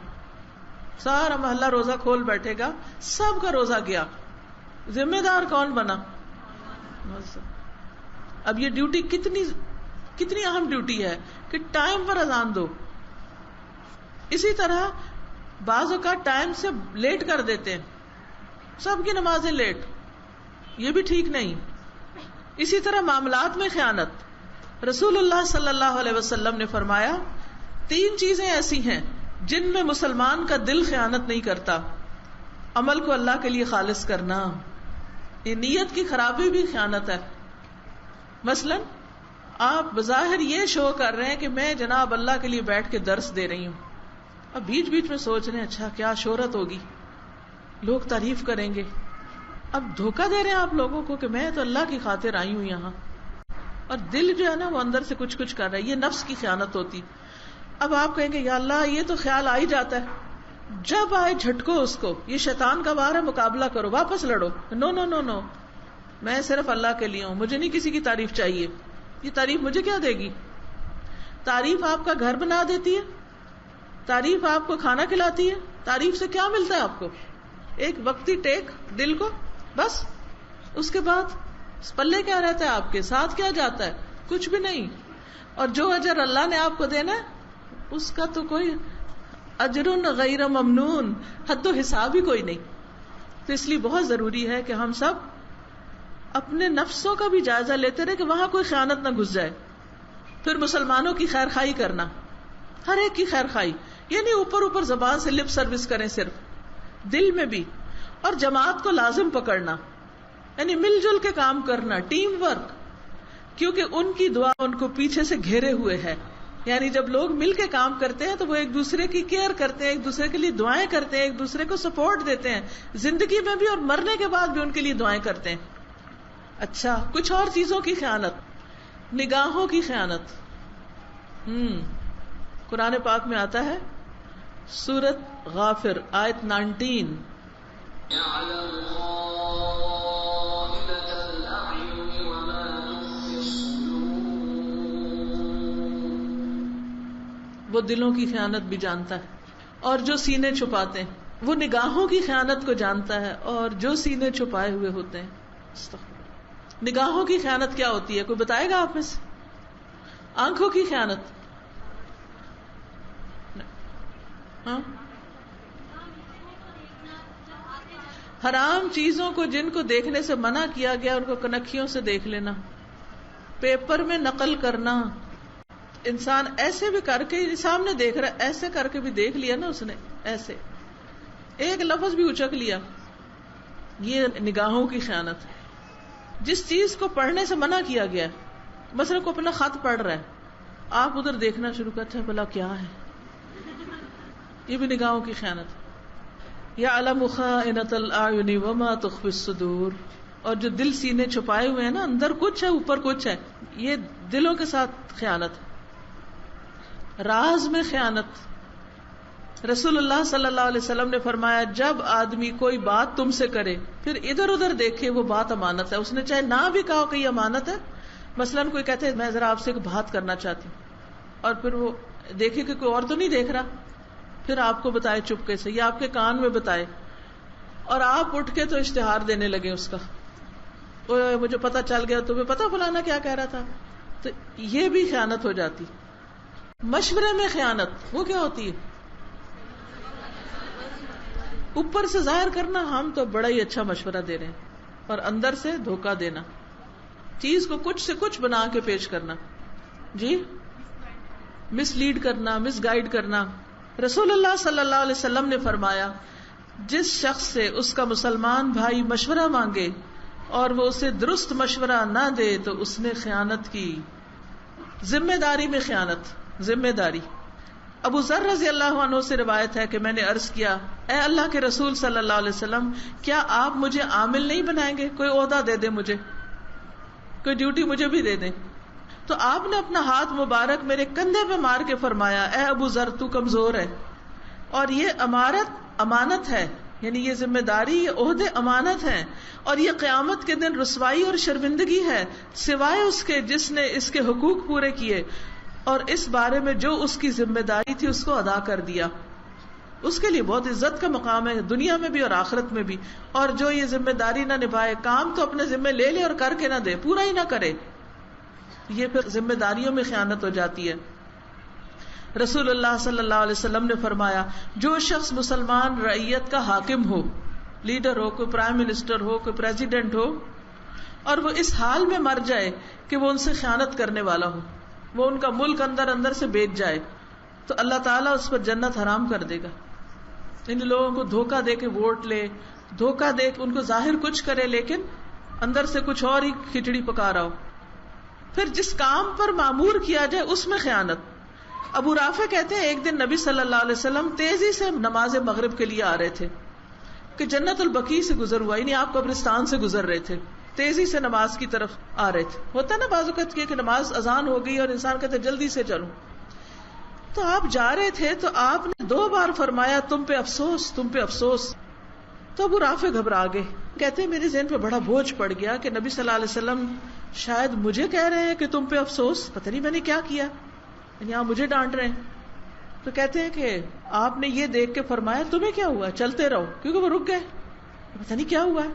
سارا محلہ روزہ کھول بیٹھے گا, سب کا روزہ گیا. ذمہ دار کون بنا؟ اب یہ ڈیوٹی کتنی اہم ڈیوٹی ہے کہ ٹائم پر اذان دو. اسی طرح بعض اوقات ٹائم سے لیٹ کر دیتے ہیں, سب کی نمازیں لیٹ, یہ بھی ٹھیک نہیں. اسی طرح معاملات میں خیانت. رسول اللہ صلی اللہ علیہ وسلم نے فرمایا 3 چیزیں ایسی ہیں جن میں مسلمان کا دل خیانت نہیں کرتا. عمل کو اللہ کے لیے خالص کرنا, یہ نیت کی خرابی بھی خیانت ہے. مثلا آپ بظاہر یہ شو کر رہے ہیں کہ میں جناب اللہ کے لیے بیٹھ کے درس دے رہی ہوں, اب بیچ بیچ میں سوچ رہے ہیں اچھا کیا شہرت ہوگی, لوگ تعریف کریں گے. اب دھوکہ دے رہے ہیں آپ لوگوں کو کہ میں تو اللہ کی خاطر آئی ہوں یہاں, اور دل جو ہے نا وہ اندر سے کچھ کر رہا ہے. یہ نفس کی خیانت ہوتی. اب آپ کہیں گے یا اللہ یہ تو خیال آ ہی جاتا ہے, جب آئے جھٹکو اس کو, یہ شیطان کا وار ہے, مقابلہ کرو, واپس لڑو. نو نو نو نو, میں صرف اللہ کے لیے ہوں, مجھے نہیں کسی کی تعریف چاہیے. یہ تعریف مجھے کیا دے گی؟ تعریف آپ کا گھر بنا دیتی ہے, تعریف آپ کو کھانا کھلاتی ہے, تعریف سے کیا ملتا ہے آپ کو؟ ایک وقتی ٹیک دل کو, بس. اس کے بعد پلے کیا رہتا ہے آپ کے ساتھ, کیا جاتا ہے؟ کچھ بھی نہیں. اور جو اجر اللہ نے آپ کو دینا ہے اس کا تو کوئی اجر غیر ممنون، حد و حساب ہی کوئی نہیں. تو اس لیے بہت ضروری ہے کہ ہم سب اپنے نفسوں کا بھی جائزہ لیتے رہے کہ وہاں کوئی خیانت نہ گھس جائے. پھر مسلمانوں کی خیر خواہی کرنا، ہر ایک کی خیر خواہی، یعنی اوپر اوپر زبان سے لپ سروس کریں، صرف دل میں بھی. اور جماعت کو لازم پکڑنا، یعنی مل جل کے کام کرنا، ٹیم ورک، کیونکہ ان کی دعا ان کو پیچھے سے گھیرے ہوئے ہے. یعنی جب لوگ مل کے کام کرتے ہیں تو وہ ایک دوسرے کی کیئر کرتے ہیں، ایک دوسرے کے لیے دعائیں کرتے ہیں، ایک دوسرے کو سپورٹ دیتے ہیں، زندگی میں بھی اور مرنے کے بعد بھی ان کے لیے دعائیں کرتے ہیں. اچھا، کچھ اور چیزوں کی خیانت، نگاہوں کی خیانت. قرآن پاک میں آتا ہے سورۃ غافر آیت 19، وہ دلوں کی خیانت بھی جانتا ہے اور جو سینے چھپاتے ہیں. وہ نگاہوں کی خیانت کو جانتا ہے اور جو سینے چھپائے ہوئے ہوتے ہیں. نگاہوں کی خیانت کیا ہوتی ہے؟ کوئی بتائے گا آپ میں سے؟ آنکھوں کی خیانت، ہاں، حرام چیزوں کو جن کو دیکھنے سے منع کیا گیا ان کو کنکھیوں سے دیکھ لینا، پیپر میں نقل کرنا. انسان ایسے بھی کر کے سامنے دیکھ رہا ہے، ایسے کر کے بھی دیکھ لیا نا اس نے، ایسے ایک لفظ بھی اچک لیا. یہ نگاہوں کی خیانت. جس چیز کو پڑھنے سے منع کیا گیا، مثلا کو اپنا خط پڑھ رہا ہے، آپ ادھر دیکھنا شروع کرتے ہیں بھلا کیا ہے، یہ بھی نگاہوں کی خیانت. یعلم خائنۃ الاعین وما تخفی الصدور. اور جو دل سینے چھپائے ہوئے ہیں نا، اندر کچھ ہے اوپر کچھ ہے، یہ دلوں کے ساتھ خیانت. راز میں خیانت. رسول اللہ صلی اللہ علیہ وسلم نے فرمایا جب آدمی کوئی بات تم سے کرے پھر ادھر ادھر دیکھے وہ بات امانت ہے. اس نے چاہے نہ بھی کہا کہ یہ امانت ہے، مثلا کوئی کہتے ہیں میں ذرا آپ سے ایک بات کرنا چاہتی ہوں، اور پھر وہ دیکھے کہ کوئی اور تو نہیں دیکھ رہا، پھر آپ کو بتائے چپکے سے یا آپ کے کان میں بتائے، اور آپ اٹھ کے تو اشتہار دینے لگے اس کا، مجھے پتا چل گیا، تمہیں پتا فلانا کیا کہہ رہا تھا. تو یہ بھی خیانت ہو جاتی. مشورے میں خیانت وہ کیا ہوتی ہے؟ اوپر سے ظاہر کرنا ہم تو بڑا ہی اچھا مشورہ دے رہے ہیں، اور اندر سے دھوکہ دینا، چیز کو کچھ سے کچھ بنا کے پیش کرنا. جی، مس لیڈ کرنا، مس گائیڈ کرنا. رسول اللہ صلی اللہ علیہ وسلم نے فرمایا جس شخص سے اس کا مسلمان بھائی مشورہ مانگے اور وہ اسے درست مشورہ نہ دے تو اس نے خیانت کی. ذمہ داری میں خیانت. ذمہ داری. ابو ذر رضی اللہ عنہ سے روایت ہے کہ میں نے عرض کیا اے اللہ کے رسول صلی اللہ علیہ وسلم، کیا آپ مجھے عامل نہیں بنائیں گے؟ کوئی عہدہ دے دیں مجھے، کوئی ڈیوٹی مجھے بھی دے دیں. تو آپ نے اپنا ہاتھ مبارک میرے کندھے پہ مار کے فرمایا اے ابو ذر تو کمزور ہے، اور یہ امانت ہے، یعنی یہ ذمہ داری، یہ عہدے امانت ہیں، اور یہ قیامت کے دن رسوائی اور شرمندگی ہے سوائے اس کے جس نے اس کے حقوق پورے کیے اور اس بارے میں جو اس کی ذمہ داری تھی اس کو ادا کر دیا. اس کے لیے بہت عزت کا مقام ہے دنیا میں بھی اور آخرت میں بھی. اور جو یہ ذمہ داری نہ نبھائے، کام تو اپنے ذمہ لے لے اور کر کے نہ دے، پورا ہی نہ کرے، یہ پھر ذمہ داریوں میں خیانت ہو جاتی ہے. رسول اللہ صلی اللہ علیہ وسلم نے فرمایا جو شخص مسلمان رعیت کا حاکم ہو، لیڈر ہو، کوئی پرائم منسٹر ہو، کوئی پریزیڈنٹ ہو، اور وہ اس حال میں مر جائے کہ وہ ان سے خیانت کرنے والا ہو، وہ ان کا ملک اندر اندر سے بیچ جائے، تو اللہ تعالیٰ اس پر جنت حرام کر دے گا. ان لوگوں کو دھوکہ دے کے ووٹ لے، دھوکہ دے کے ان کو ظاہر کچھ کرے لیکن اندر سے کچھ اور ہی کھچڑی پکا رہا ہو. پھر جس کام پر معمور کیا جائے اس میں خیانت. ابو رافع کہتے ہیں ایک دن نبی صلی اللہ علیہ وسلم تیزی سے نماز مغرب کے لیے آ رہے تھے کہ جنت البقیع سے گزر ہوا، یعنی آپ قبرستان سے گزر رہے تھے، تیزی سے نماز کی طرف آ رہے تھے. ہوتا ہے نا بعض اوقات کہ نماز اذان ہو گئی اور انسان کہتے جلدی سے چلوں. تو آپ جا رہے تھے تو آپ نے 2 بار فرمایا تم پہ افسوس، تم پہ افسوس. تو ابو رافع گھبرا گئے، کہتے ہیں میرے ذہن پہ بڑا بوجھ پڑ گیا کہ نبی صلی اللہ علیہ وسلم شاید مجھے کہہ رہے ہیں کہ تم پہ افسوس، پتہ نہیں میں نے کیا کیا، یعنی آپ مجھے ڈانٹ رہے ہیں. تو کہتے ہیں کہ آپ نے یہ دیکھ کے فرمایا تمہیں کیا ہوا، چلتے رہو، کیونکہ وہ رک گئے، پتہ نہیں کیا ہوا ہے.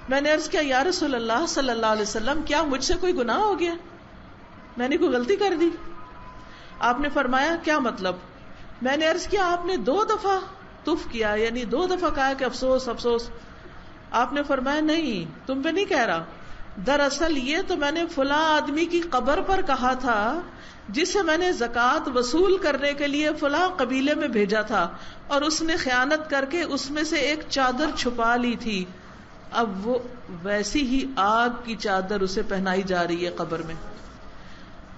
میں نے عرض کیا یا رسول اللہ صلی اللہ علیہ وسلم کیا مجھ سے کوئی گناہ ہو گیا، میں نے کوئی غلطی کر دی؟ آپ نے فرمایا کیا مطلب؟ میں نے عرض کیا آپ نے 2 دفعہ تف کیا، یعنی 2 دفعہ کہا کہ افسوس افسوس. آپ نے فرمایا نہیں، تم پہ نہیں کہہ رہا، دراصل یہ تو میں نے فلاں آدمی کی قبر پر کہا تھا جسے میں نے زکوٰۃ وصول کرنے کے لیے فلاں قبیلے میں بھیجا تھا، اور اس نے خیانت کر کے اس میں سے ایک چادر چھپا لی تھی، اب وہ ویسی ہی آگ کی چادر اسے پہنائی جا رہی ہے قبر میں.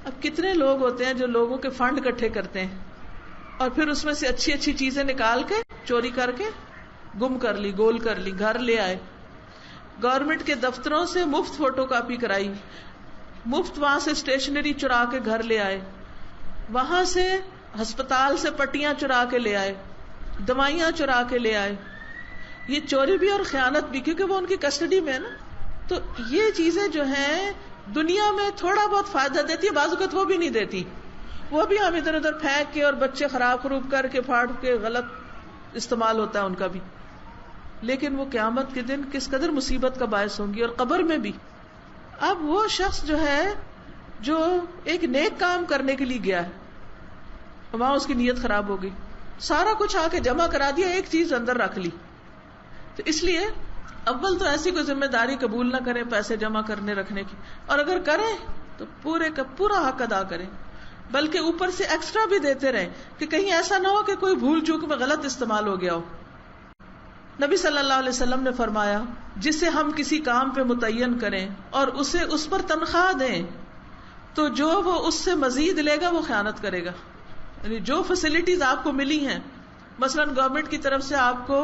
اب کتنے لوگ ہوتے ہیں جو لوگوں کے فنڈ اکٹھے کرتے ہیں اور پھر اس میں سے اچھی اچھی چیزیں نکال کے چوری کر کے گم کر لی، گول کر لی، گھر لے آئے. گورنمنٹ کے دفتروں سے مفت فوٹو کاپی کرائی، مفت وہاں سے اسٹیشنری چرا کے گھر لے آئے، وہاں سے ہسپتال سے پٹیاں چرا کے لے آئے، دوائیاں چرا کے لے آئے. یہ چوری بھی اور خیانت بھی، کیونکہ وہ ان کی کسٹڈی میں ہے نا. تو یہ چیزیں جو ہیں دنیا میں تھوڑا بہت فائدہ دیتی ہے، بعض اوقات وہ بھی نہیں دیتی، وہ بھی ہم ادھر ادھر پھینک کے اور بچے خراب خروب کر کے پھاڑ کے غلط استعمال ہوتا ہے ان کا بھی. لیکن وہ قیامت کے دن کس قدر مصیبت کا باعث ہوں گی، اور قبر میں بھی. اب وہ شخص جو ہے جو ایک نیک کام کرنے کے لیے گیا ہے، وہاں اس کی نیت خراب ہو گئی، سارا کچھ آ کے جمع کرا دیا، ایک چیز اندر رکھ لی. تو اس لیے اول تو ایسی کوئی ذمہ داری قبول نہ کریں پیسے جمع کرنے رکھنے کی، اور اگر کریں تو پورے کا پورا حق ادا کریں، بلکہ اوپر سے ایکسٹرا بھی دیتے رہیں کہ کہیں ایسا نہ ہو کہ کوئی بھول چوک میں غلط استعمال ہو گیا ہو. نبی صلی اللہ علیہ وسلم نے فرمایا جسے ہم کسی کام پہ متعین کریں اور اسے اس پر تنخواہ دیں تو جو وہ اس سے مزید لے گا وہ خیانت کرے گا. یعنی جو فیسلٹیز آپ کو ملی ہیں، مثلا گورنمنٹ کی طرف سے آپ کو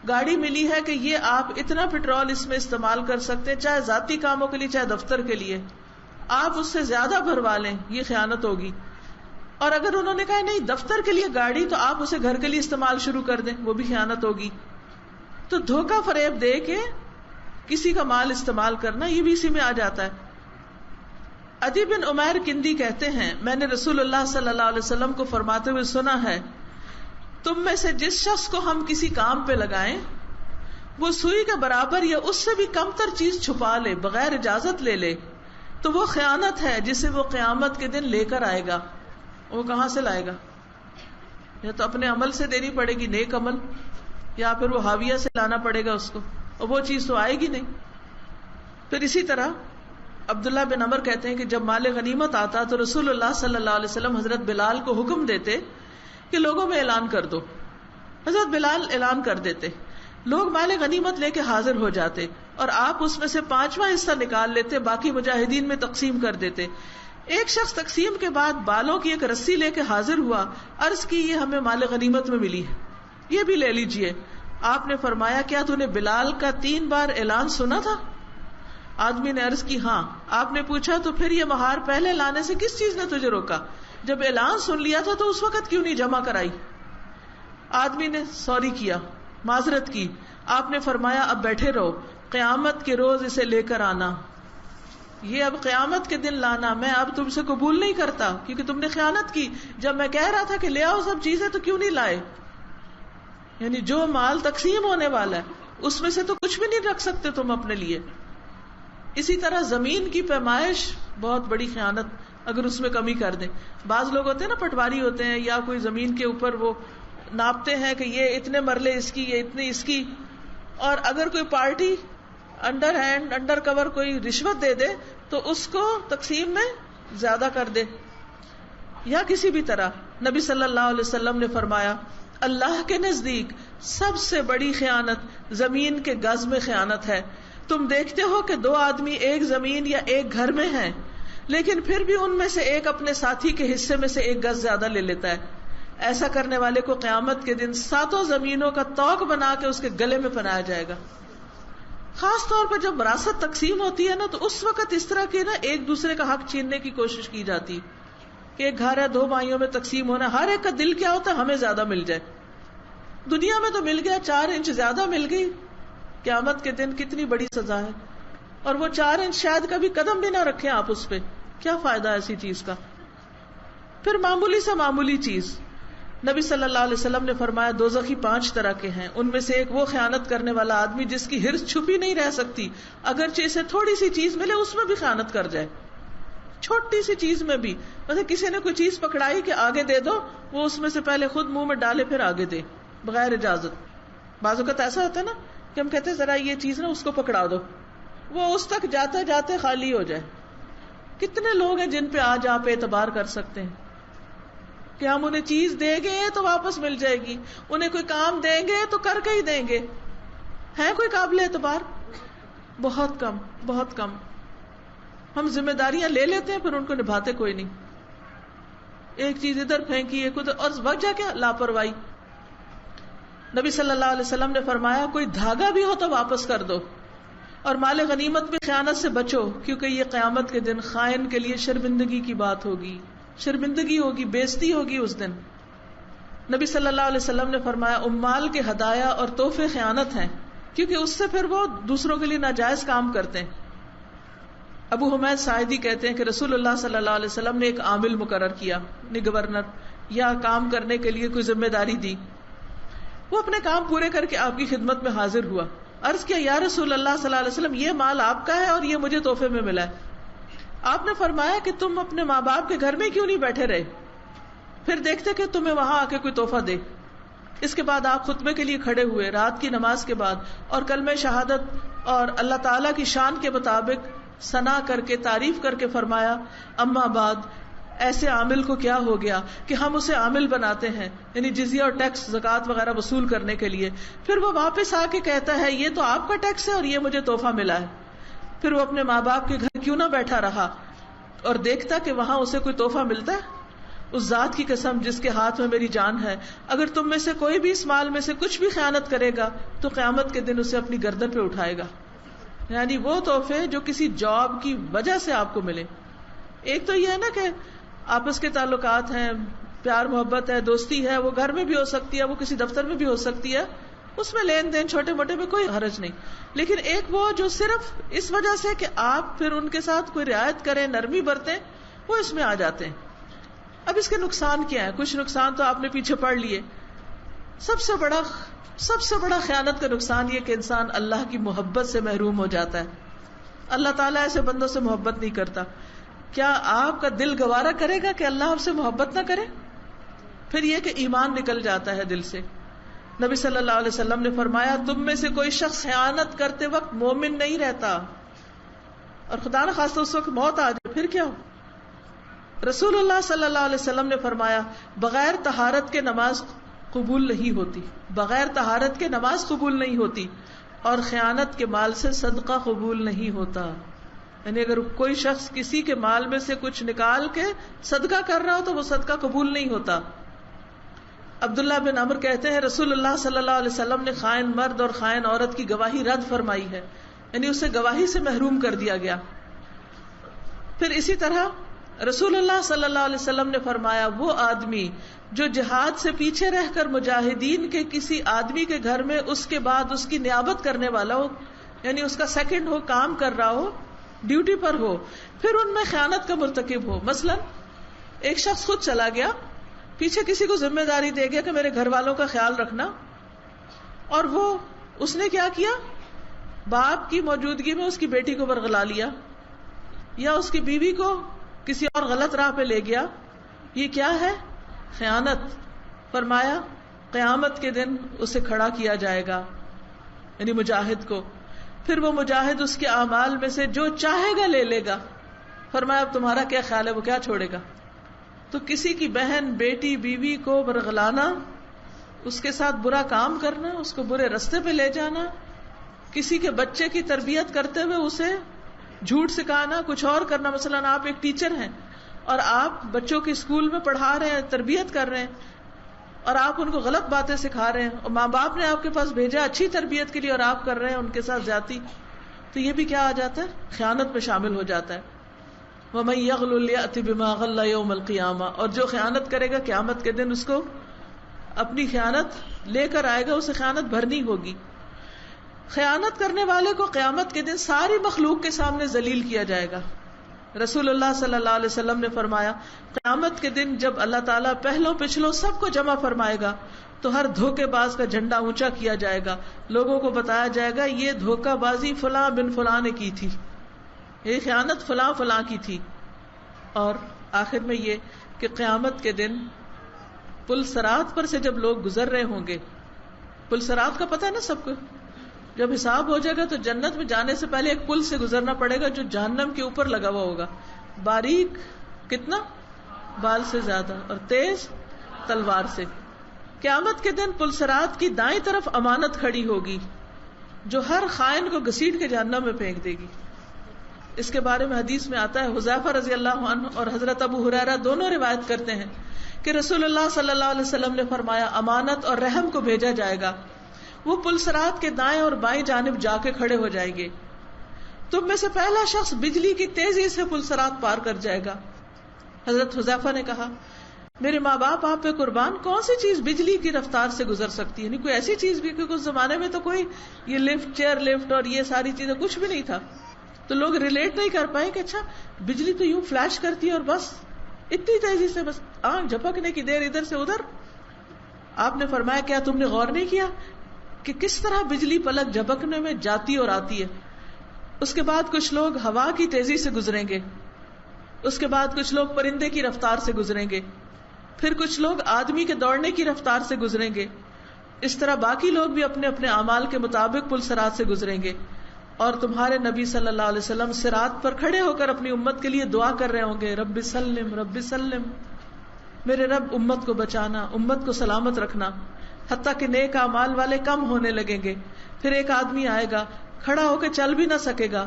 گاڑی ملی ہے کہ یہ آپ اتنا پیٹرول اس میں استعمال کر سکتے ہیں، چاہے ذاتی کاموں کے لیے چاہے دفتر کے لیے، آپ اس سے زیادہ بھروا لیں، یہ خیانت ہوگی. اور اگر انہوں نے کہا نہیں دفتر کے لیے گاڑی تو آپ اسے گھر کے لیے استعمال شروع کر دیں، وہ بھی خیانت ہوگی. تو دھوکہ فریب دے کے کسی کا مال استعمال کرنا یہ بھی اسی میں آ جاتا ہے. عدی بن عمیر کندی کہتے ہیں میں نے رسول اللہ صلی اللہ علیہ وسلم کو فرماتے ہوئے سنا ہے، تم میں سے جس شخص کو ہم کسی کام پہ لگائیں وہ سوئی کے برابر یا اس سے بھی کم تر چیز چھپا لے بغیر اجازت لے لے تو وہ خیانت ہے جسے وہ قیامت کے دن لے کر آئے گا. وہ کہاں سے لائے گا؟ یا تو اپنے عمل سے دینی پڑے گی، نیک عمل، یا پھر وہ حاویہ سے لانا پڑے گا اس کو، اور وہ چیز تو آئے گی نہیں. پھر اسی طرح عبداللہ بن عمر کہتے ہیں کہ جب مال غنیمت آتا تو رسول اللہ صلی اللہ علیہ وسلم حضرت بلال کو حکم دیتے کہ لوگوں میں اعلان کر دو. حضرت بلال اعلان کر دیتے، لوگ مال غنیمت لے کے حاضر ہو جاتے اور آپ اس میں سے 5واں حصہ نکال لیتے، باقی مجاہدین میں تقسیم کر دیتے. ایک شخص تقسیم کے بعد بالوں کی ایک رسی لے کے حاضر ہوا، عرض کی یہ ہمیں مال غنیمت میں ملی ہے، یہ بھی لے لیجئے. آپ نے فرمایا کیا تو نے بلال کا 3 بار اعلان سنا تھا؟ آدمی نے عرض کی ہاں. آپ نے پوچھا تو پھر یہ مہار پہلے لانے سے کس چیز نے تجھے روکا؟ جب اعلان سن لیا تھا تو اس وقت کیوں نہیں جمع کرائی؟ آدمی نے سوری کیا، معذرت کی. آپ نے فرمایا اب بیٹھے رہو، قیامت کے روز اسے لے کر آنا. یہ اب قیامت کے دن لانا، میں اب تم سے قبول نہیں کرتا کیونکہ تم نے خیانت کی. جب میں کہہ رہا تھا کہ لے آؤ سب چیزیں تو کیوں نہیں لائے؟ یعنی جو مال تقسیم ہونے والا ہے اس میں سے تو کچھ بھی نہیں رکھ سکتے تم اپنے لیے. اسی طرح زمین کی پیمائش بہت بڑی خیانت اگر اس میں کمی کر دیں. بعض لوگ ہوتے ہیں نا پٹواری ہوتے ہیں، یا کوئی زمین کے اوپر وہ ناپتے ہیں کہ یہ اتنے مرلے اس کی، یہ اتنے اس کی، اور اگر کوئی پارٹی انڈر ہینڈ انڈر کور کوئی رشوت دے دے تو اس کو تقسیم میں زیادہ کر دے. یا کسی بھی طرح نبی صلی اللہ علیہ وسلم نے فرمایا اللہ کے نزدیک سب سے بڑی خیانت زمین کے گز میں خیانت ہے. تم دیکھتے ہو کہ 2 آدمی ایک زمین یا ایک گھر میں ہیں لیکن پھر بھی ان میں سے ایک اپنے ساتھی کے حصے میں سے 1 گز زیادہ لے لیتا ہے. ایسا کرنے والے کو قیامت کے دن 7 زمینوں کا توق بنا کے اس کے گلے میں پہنایا جائے گا. خاص طور پر جب وراثت تقسیم ہوتی ہے نا تو اس وقت اس طرح کے نا ایک دوسرے کا حق چھیننے کی کوشش کی جاتی کہ ایک گھر ہے 2 بھائیوں میں تقسیم ہونا، ہر ایک کا دل کیا ہوتا ہے ہمیں زیادہ مل جائے. دنیا میں تو مل گیا 4 انچ زیادہ مل گئی، قیامت کے دن کتنی بڑی سزا ہے. اور وہ 4 انچ شاید کبھی قدم بھی نہ رکھیں آپ اس پہ، کیا فائدہ ایسی چیز کا. پھر معمولی سے معمولی چیز، نبی صلی اللہ علیہ وسلم نے فرمایا دوزخی 5 طرح کے ہیں. ان میں سے ایک وہ خیانت کرنے والا آدمی جس کی ہرس چھپی نہیں رہ سکتی، اگرچہ اسے تھوڑی سی چیز ملے اس میں بھی خیانت کر جائے. چھوٹی سی چیز میں بھی، مطلب کسی نے کوئی چیز پکڑائی کہ آگے دے دو، وہ اس میں سے پہلے خود منہ میں ڈالے پھر آگے دے بغیر اجازت۔ بعض اوقات ایسا ہوتا ہے نا کہ ہم کہتے ہیں ذرا یہ چیز نا اس کو پکڑا دو، وہ اس تک جاتے جاتے خالی ہو جائے۔ کتنے لوگ ہیں جن پہ آج آپ اعتبار کر سکتے ہیں کہ ہم انہیں چیز دیں گے تو واپس مل جائے گی، انہیں کوئی کام دیں گے تو کر کے ہی دیں گے؟ ہے کوئی قابل اعتبار؟ بہت کم، بہت کم۔ ہم ذمہ داریاں لے لیتے ہیں پھر ان کو نبھاتے کوئی نہیں۔ ایک چیز ادھر پھینکی ایک ادھر، اور وجہ کیا؟ لاپرواہی۔ نبی صلی اللہ علیہ وسلم نے فرمایا کوئی دھاگا بھی ہو تو واپس کر دو، اور مال غنیمت میں خیانت سے بچو، کیونکہ یہ قیامت کے دن خائن کے لیے شرمندگی کی بات ہوگی، شرمندگی ہوگی، بے عزتی ہوگی اس دن۔ نبی صلی اللہ علیہ وسلم نے فرمایا اموال کے ہدایا اور تحفے خیانت ہیں، کیونکہ اس سے پھر وہ دوسروں کے لیے ناجائز کام کرتے ہیں۔ ابو حمید ساعدی کہتے ہیں کہ رسول اللہ صلی اللہ علیہ وسلم نے ایک عامل مقرر کیا، گورنر یا کام کرنے کے لیے کوئی ذمہ داری دی، وہ اپنے کام پورے کر کے آپ کی خدمت میں حاضر ہوا۔ عرض کیا یا رسول اللہ صلی اللہ علیہ وسلم یہ مال آپ کا ہے اور یہ مجھے تحفے میں ملا ہے۔ آپ نے فرمایا کہ تم اپنے ماں باپ کے گھر میں کیوں نہیں بیٹھے رہے، پھر دیکھتے کہ تمہیں وہاں آ کے کوئی تحفہ دے۔ اس کے بعد آپ خطبے کے لیے کھڑے ہوئے رات کی نماز کے بعد، اور کلمہ شہادت اور اللہ تعالیٰ کی شان کے مطابق ثنا کر کے تعریف کر کے فرمایا اما بعد، ایسے عامل کو کیا ہو گیا کہ ہم اسے عامل بناتے ہیں، یعنی جزیہ اور ٹیکس زکوٰۃ وغیرہ وصول کرنے کے لیے، پھر وہ واپس آ کے کہتا ہے یہ تو آپ کا ٹیکس ہے اور یہ مجھے تحفہ ملا ہے۔ پھر وہ اپنے ماں باپ کے گھر کیوں نہ بیٹھا رہا اور دیکھتا کہ وہاں اسے کوئی تحفہ ملتا ہے۔ اس ذات کی قسم جس کے ہاتھ میں میری جان ہے، اگر تم میں سے کوئی بھی اس مال میں سے کچھ بھی خیانت کرے گا تو قیامت کے دن اسے اپنی گردن پہ اٹھائے گا۔ یعنی وہ تحفے جو کسی جاب کی وجہ سے آپ کو ملے۔ ایک تو یہ ہے نا کہ آپس کے تعلقات ہیں، پیار محبت ہے، دوستی ہے، وہ گھر میں بھی ہو سکتی ہے، وہ کسی دفتر میں بھی ہو سکتی ہے، اس میں لین دین چھوٹے موٹے میں کوئی حرج نہیں۔ لیکن ایک وہ جو صرف اس وجہ سے کہ آپ پھر ان کے ساتھ کوئی رعایت کریں، نرمی برتیں، وہ اس میں آ جاتے ہیں۔ اب اس کے نقصان کیا ہے؟ کچھ نقصان تو آپ نے پیچھے پڑھ لیے۔ سب سے بڑا خیانت کا نقصان یہ کہ انسان اللہ کی محبت سے محروم ہو جاتا ہے۔ اللہ تعالیٰ ایسے بندوں سے محبت نہیں کرتا۔ کیا آپ کا دل گوارا کرے گا کہ اللہ آپ سے محبت نہ کرے؟ پھر یہ کہ ایمان نکل جاتا ہے دل سے۔ نبی صلی اللہ علیہ وسلم نے فرمایا تم میں سے کوئی شخص خیانت کرتے وقت مومن نہیں رہتا، اور خدا نہ خواستہ اس وقت موت آ جائے پھر کیا ہو؟ رسول اللہ صلی اللہ علیہ وسلم نے فرمایا بغیر طہارت کے نماز قبول نہیں ہوتی، بغیر طہارت کے نماز قبول نہیں ہوتی، اور خیانت کے مال سے صدقہ قبول نہیں ہوتا۔ یعنی اگر کوئی شخص کسی کے مال میں سے کچھ نکال کے صدقہ کر رہا ہو تو وہ صدقہ قبول نہیں ہوتا۔ عبداللہ بن عمر کہتے ہیں رسول اللہ صلی اللہ علیہ وسلم نے خائن مرد اور خائن عورت کی گواہی رد فرمائی ہے، یعنی اسے گواہی سے محروم کر دیا گیا۔ پھر اسی طرح رسول اللہ صلی اللہ علیہ وسلم نے فرمایا وہ آدمی جو جہاد سے پیچھے رہ کر مجاہدین کے کسی آدمی کے گھر میں اس کے بعد اس کی نیابت کرنے والا ہو، یعنی اس کا سیکنڈ ہو، کام کر رہا ہو، ڈیوٹی پر ہو، پھر ان میں خیانت کا مرتکب ہو۔ مثلا ایک شخص خود چلا گیا، پیچھے کسی کو ذمہ داری دے گیا کہ میرے گھر والوں کا خیال رکھنا، اور وہ اس نے کیا کیا، باپ کی موجودگی میں اس کی بیٹی کو برگلا لیا یا اس کی بیوی کو کسی اور غلط راہ پہ لے گیا، یہ کیا ہے؟ خیانت۔ فرمایا قیامت کے دن اسے کھڑا کیا جائے گا، یعنی مجاہد کو، پھر وہ مجاہد اس کے اعمال میں سے جو چاہے گا لے لے گا۔ فرمایا اب تمہارا کیا خیال ہے، وہ کیا چھوڑے گا؟ تو کسی کی بہن، بیٹی، بیوی کو برگلانا، اس کے ساتھ برا کام کرنا، اس کو برے رستے پہ لے جانا، کسی کے بچے کی تربیت کرتے ہوئے اسے جھوٹ سکھانا، کچھ اور کرنا۔ مثلا آپ ایک ٹیچر ہیں اور آپ بچوں کے اسکول میں پڑھا رہے ہیں، تربیت کر رہے ہیں، اور آپ ان کو غلط باتیں سکھا رہے ہیں، اور ماں باپ نے آپ کے پاس بھیجا اچھی تربیت کے لیے اور آپ کر رہے ہیں ان کے ساتھ زیادتی، تو یہ بھی کیا آ جاتا ہے؟ خیانت میں شامل ہو جاتا ہے۔ وَمَن يَغْلُلْ يَأْتِ بِمَا غَلَّ يَوْمَ الْقِيَامَةِ، اور جو خیانت کرے گا قیامت کے دن اس کو اپنی خیانت لے کر آئے گا، اسے خیانت بھرنی ہوگی۔ خیانت کرنے والے کو قیامت کے دن ساری مخلوق کے سامنے ذلیل کیا جائے گا۔ رسول اللہ صلی اللہ علیہ وسلم نے فرمایا قیامت کے دن جب اللہ تعالیٰ پہلوں پچھلوں سب کو جمع فرمائے گا تو ہر دھوکے باز کا جھنڈا اونچا کیا جائے گا، لوگوں کو بتایا جائے گا یہ دھوکہ بازی فلاں بن فلاں نے کی تھی، یہ خیانت فلاں فلاں کی تھی۔ اور آخر میں یہ کہ قیامت کے دن پل صراط پر سے جب لوگ گزر رہے ہوں گے، پل صراط کا پتہ ہے نا سب کو، جب حساب ہو جائے گا تو جنت میں جانے سے پہلے ایک پل سے گزرنا پڑے گا جو جہنم کے اوپر لگا ہوا ہوگا، باریک کتنا، بال سے زیادہ، اور تیز تلوار سے. قیامت کے دن پل صراط کی دائیں طرف امانت کھڑی ہوگی جو ہر خائن کو گھسیٹ کے جہنم میں پھینک دے گی. اس کے بارے میں حدیث میں آتا ہے، حذیفہ رضی اللہ عنہ اور حضرت ابو ہریرہ دونوں روایت کرتے ہیں کہ رسول اللہ صلی اللہ علیہ وسلم نے فرمایا، امانت اور رحم کو بھیجا جائے گا، وہ پل صراط کے دائیں اور بائیں جانب جا کے کھڑے ہو جائیں گے. تم میں سے پہلا شخص بجلی کی تیزی سے پل صراط پار کر جائے گا. حضرت حذیفہ نے کہا، میرے ماں باپ آپ پہ قربان، کون سی چیز بجلی کی رفتار سے گزر سکتی ہے؟ یعنی کوئی ایسی چیز بھی، کیونکہ اس زمانے میں تو کوئی یہ لفٹ، چیئر لفٹ اور یہ ساری چیزیں کچھ بھی نہیں تھا، تو لوگ ریلیٹ نہیں کر پائے کہ اچھا بجلی تو یوں فلیش کرتی ہے اور بس اتنی تیزی سے بس آنکھ جھپکنے کی دیر ادھر سے ادھر. آپ نے فرمایا، کیا تم نے غور نہیں کیا کہ کس طرح بجلی پلک جھپکنے میں جاتی اور آتی ہے؟ اس کے بعد کچھ لوگ ہوا کی تیزی سے گزریں گے، اس کے بعد کچھ لوگ پرندے کی رفتار سے گزریں گے، پھر کچھ لوگ آدمی کے دوڑنے کی رفتار سے گزریں گے. اس طرح باقی لوگ بھی اپنے اپنے اعمال کے مطابق پل صراط سے گزریں گے. اور تمہارے نبی صلی اللہ علیہ وسلم صراط پر کھڑے ہو کر اپنی امت کے لیے دعا کر رہے ہوں گے، رب سلم رب سلم، میرے رب امت کو بچانا، امت کو سلامت رکھنا. حتیٰ کہ نیک اعمال والے کم ہونے لگیں گے. پھر ایک آدمی آئے گا، کھڑا ہو کے چل بھی نہ سکے گا،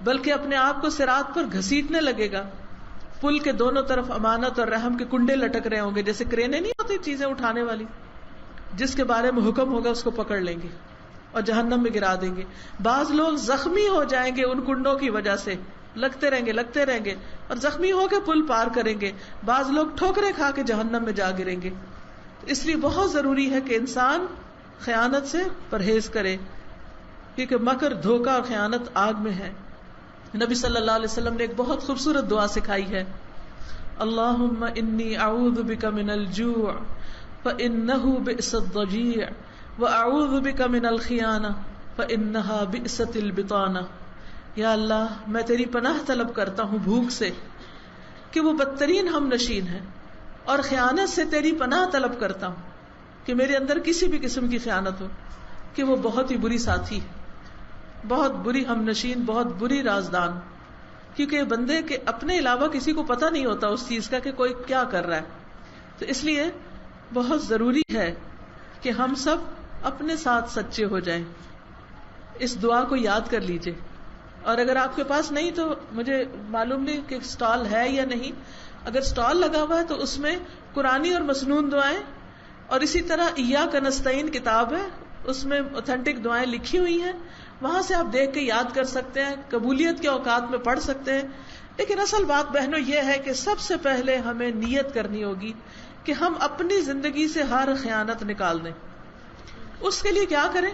بلکہ اپنے آپ کو صراط پر گھسیٹنے لگے گا. پل کے دونوں طرف امانت اور رحم کے کنڈے لٹک رہے ہوں گے، جیسے کرینے نہیں ہوتی چیزیں اٹھانے والی، جس کے بارے میں حکم ہوگا اس کو پکڑ لیں گے اور جہنم میں گرا دیں گے. بعض لوگ زخمی ہو جائیں گے ان کنڈوں کی وجہ سے، لگتے رہیں گے اور زخمی ہو کے پل پار کریں گے. بعض لوگ ٹھوکریں کھا کے جہنم میں جا گریں گے. اس لیے بہت ضروری ہے کہ انسان خیانت سے پرہیز کرے، کیونکہ مکر، دھوکہ اور خیانت آگ میں ہے. نبی صلی اللہ علیہ وسلم نے ایک بہت خوبصورت دعا سکھائی ہے، اللہم انی اعوذ بک من الجوع فانہ بئس الضجیع واعوذ بک من الخیانہ فانہا بئست البطانہ. یا اللہ، میں تیری پناہ طلب کرتا ہوں بھوک سے کہ وہ بدترین ہم نشین ہے، اور خیانت سے تیری پناہ طلب کرتا ہوں کہ میرے اندر کسی بھی قسم کی خیانت ہو، کہ وہ بہت ہی بری ساتھی ہے، بہت بری ہم نشین، بہت بری رازدان. کیونکہ بندے کے اپنے علاوہ کسی کو پتہ نہیں ہوتا اس چیز کا کہ کوئی کیا کر رہا ہے. تو اس لیے بہت ضروری ہے کہ ہم سب اپنے ساتھ سچے ہو جائیں. اس دعا کو یاد کر لیجئے، اور اگر آپ کے پاس نہیں تو مجھے معلوم نہیں کہ سٹال ہے یا نہیں. اگر سٹال لگا ہوا ہے تو اس میں قرآنی اور مسنون دعائیں، اور اسی طرح ایاک نستعین کتاب ہے، اس میں اوتھینٹک دعائیں لکھی ہوئی ہیں، وہاں سے آپ دیکھ کے یاد کر سکتے ہیں، قبولیت کے اوقات میں پڑھ سکتے ہیں. لیکن اصل بات بہنوں یہ ہے کہ سب سے پہلے ہمیں نیت کرنی ہوگی کہ ہم اپنی زندگی سے ہر خیانت نکال دیں. اس کے لیے کیا کریں؟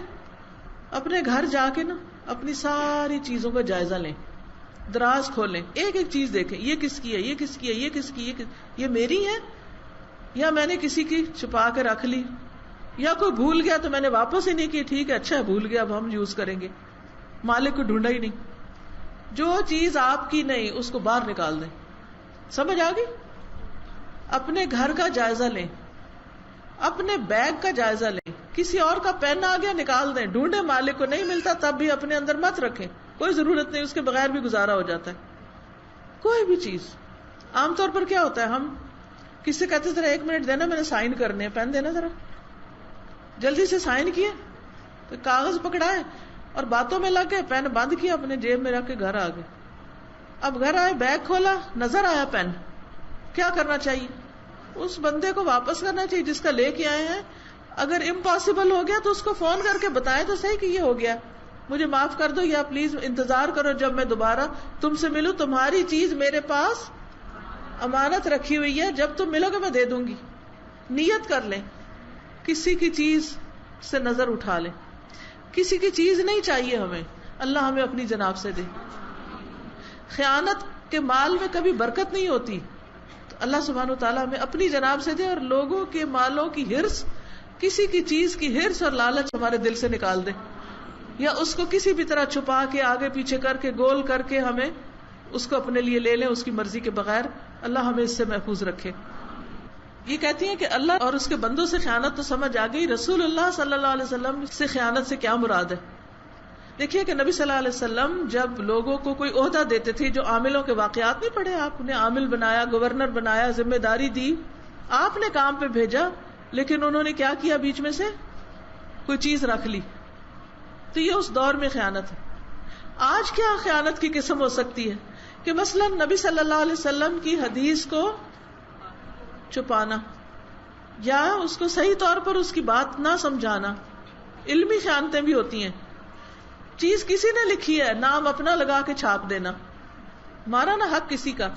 اپنے گھر جا کے نا اپنی ساری چیزوں کا جائزہ لیں، دراز کھولیں، ایک ایک چیز دیکھیں، یہ کس کی ہے، یہ کس کی ہے، یہ کس کی، یہ میری ہے یا میں نے کسی کی چھپا کے رکھ لی، یا کوئی بھول گیا تو میں نے واپس ہی نہیں کی، ٹھیک ہے اچھا ہے بھول گیا، اب ہم یوز کریں گے، مالک کو ڈھونڈا ہی نہیں. جو چیز آپ کی نہیں اس کو باہر نکال دیں. سمجھ آ گئی؟ اپنے گھر کا جائزہ لیں، اپنے بیگ کا جائزہ لیں. کسی اور کا پین آ گیا نکال دیں، ڈھونڈے، مالک کو نہیں ملتا تب بھی اپنے اندر مت رکھیں، کوئی ضرورت نہیں، اس کے بغیر بھی گزارا ہو جاتا ہے. کوئی بھی چیز. عام طور پر کیا ہوتا ہے، ہم کسی سے کہتے ذرا 1 منٹ دینا، میں نے سائن کرنے ہیں، پین دینا ذرا، جلدی سے سائن کیے تو کاغذ پکڑائے اور باتوں میں لگ گئے، پین بند کیا، اپنے جیب میں رکھ کے گھر آ گئے. اب گھر آئے، بیگ کھولا، نظر آیا پین، کیا کرنا چاہیے؟ اس بندے کو واپس کرنا چاہیے جس کا لے کے آئے ہیں. اگر امپاسبل ہو گیا تو اس کو فون کر کے بتائیں تو صحیح کہ یہ ہو گیا، مجھے معاف کر دو، یا پلیز انتظار کرو جب میں دوبارہ تم سے ملوں، تمہاری چیز میرے پاس امانت رکھی ہوئی ہے، جب تم ملو گے میں دے دوں گی. نیت کر لیں، کسی کی چیز سے نظر اٹھا لیں. کسی کی چیز نہیں چاہیے ہمیں، اللہ ہمیں اپنی جناب سے دے. خیانت کے مال میں کبھی برکت نہیں ہوتی، تو اللہ سبحانہ وتعالیٰ ہمیں اپنی جناب سے دے، اور لوگوں کے مالوں کی ہرس، کسی کی چیز کی ہرس اور لالچ ہمارے دل سے نکال دے، یا اس کو کسی بھی طرح چھپا کے آگے پیچھے کر کے گول کر کے ہمیں اس کو اپنے لیے لے لیں اس کی مرضی کے بغیر. اللہ ہمیں اس سے محفوظ رکھے. یہ کہتی ہیں کہ اللہ اور اس کے بندوں سے خیانت تو سمجھ آ گئی, رسول اللہ صلی اللہ علیہ وسلم سے خیانت سے کیا مراد ہے؟ دیکھیے کہ نبی صلی اللہ علیہ وسلم جب لوگوں کو کوئی عہدہ دیتے تھے, جو عاملوں کے واقعات نہیں پڑھے آپ نے, عامل بنایا, گورنر بنایا, ذمہ داری دی, آپ نے کام پہ بھیجا, لیکن انہوں نے کیا کیا, بیچ میں سے کوئی چیز رکھ لی, تو یہ اس دور میں خیانت ہے. آج کیا خیانت کی قسم ہو سکتی ہے کہ مثلا نبی صلی اللہ علیہ وسلم کی حدیث کو چھپانا یا اس کو صحیح طور پر اس کی بات نہ سمجھانا. علمی خیانتیں بھی ہوتی ہیں. چیز کسی نے لکھی ہے, نام اپنا لگا کے چھاپ دینا, مارا نا حق کسی کا,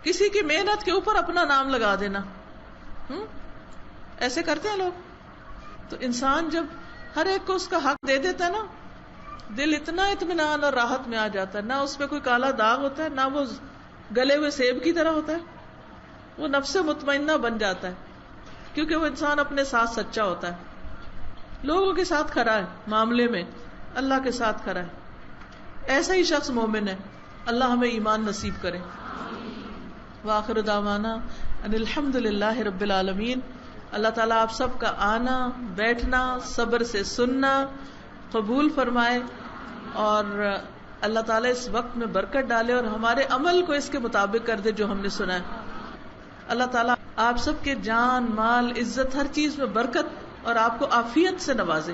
کسی کی محنت کے اوپر اپنا نام لگا دینا. ایسے کرتے ہیں لوگ. تو انسان جب ہر ایک کو اس کا حق دے دیتا ہے نا, دل اتنا اطمینان اور راحت میں آ جاتا ہے. نہ اس پہ کوئی کالا داغ ہوتا ہے, نہ وہ گلے ہوئے سیب کی طرح ہوتا ہے. وہ نفس مطمئنہ بن جاتا ہے, کیونکہ وہ انسان اپنے ساتھ سچا ہوتا ہے, لوگوں کے ساتھ کھڑا ہے, معاملے میں اللہ کے ساتھ کھڑا ہے. ایسا ہی شخص مومن ہے. اللہ ہمیں ایمان نصیب کرے. وآخر دعوانا ان الحمد للہ رب العالمین. اللہ تعالیٰ آپ سب کا آنا, بیٹھنا, صبر سے سننا قبول فرمائے, اور اللہ تعالیٰ اس وقت میں برکت ڈالے اور ہمارے عمل کو اس کے مطابق کر دے جو ہم نے سنا ہے. اللہ تعالیٰ آپ سب کے جان, مال, عزت, ہر چیز میں برکت اور آپ کو عافیت سے نوازے.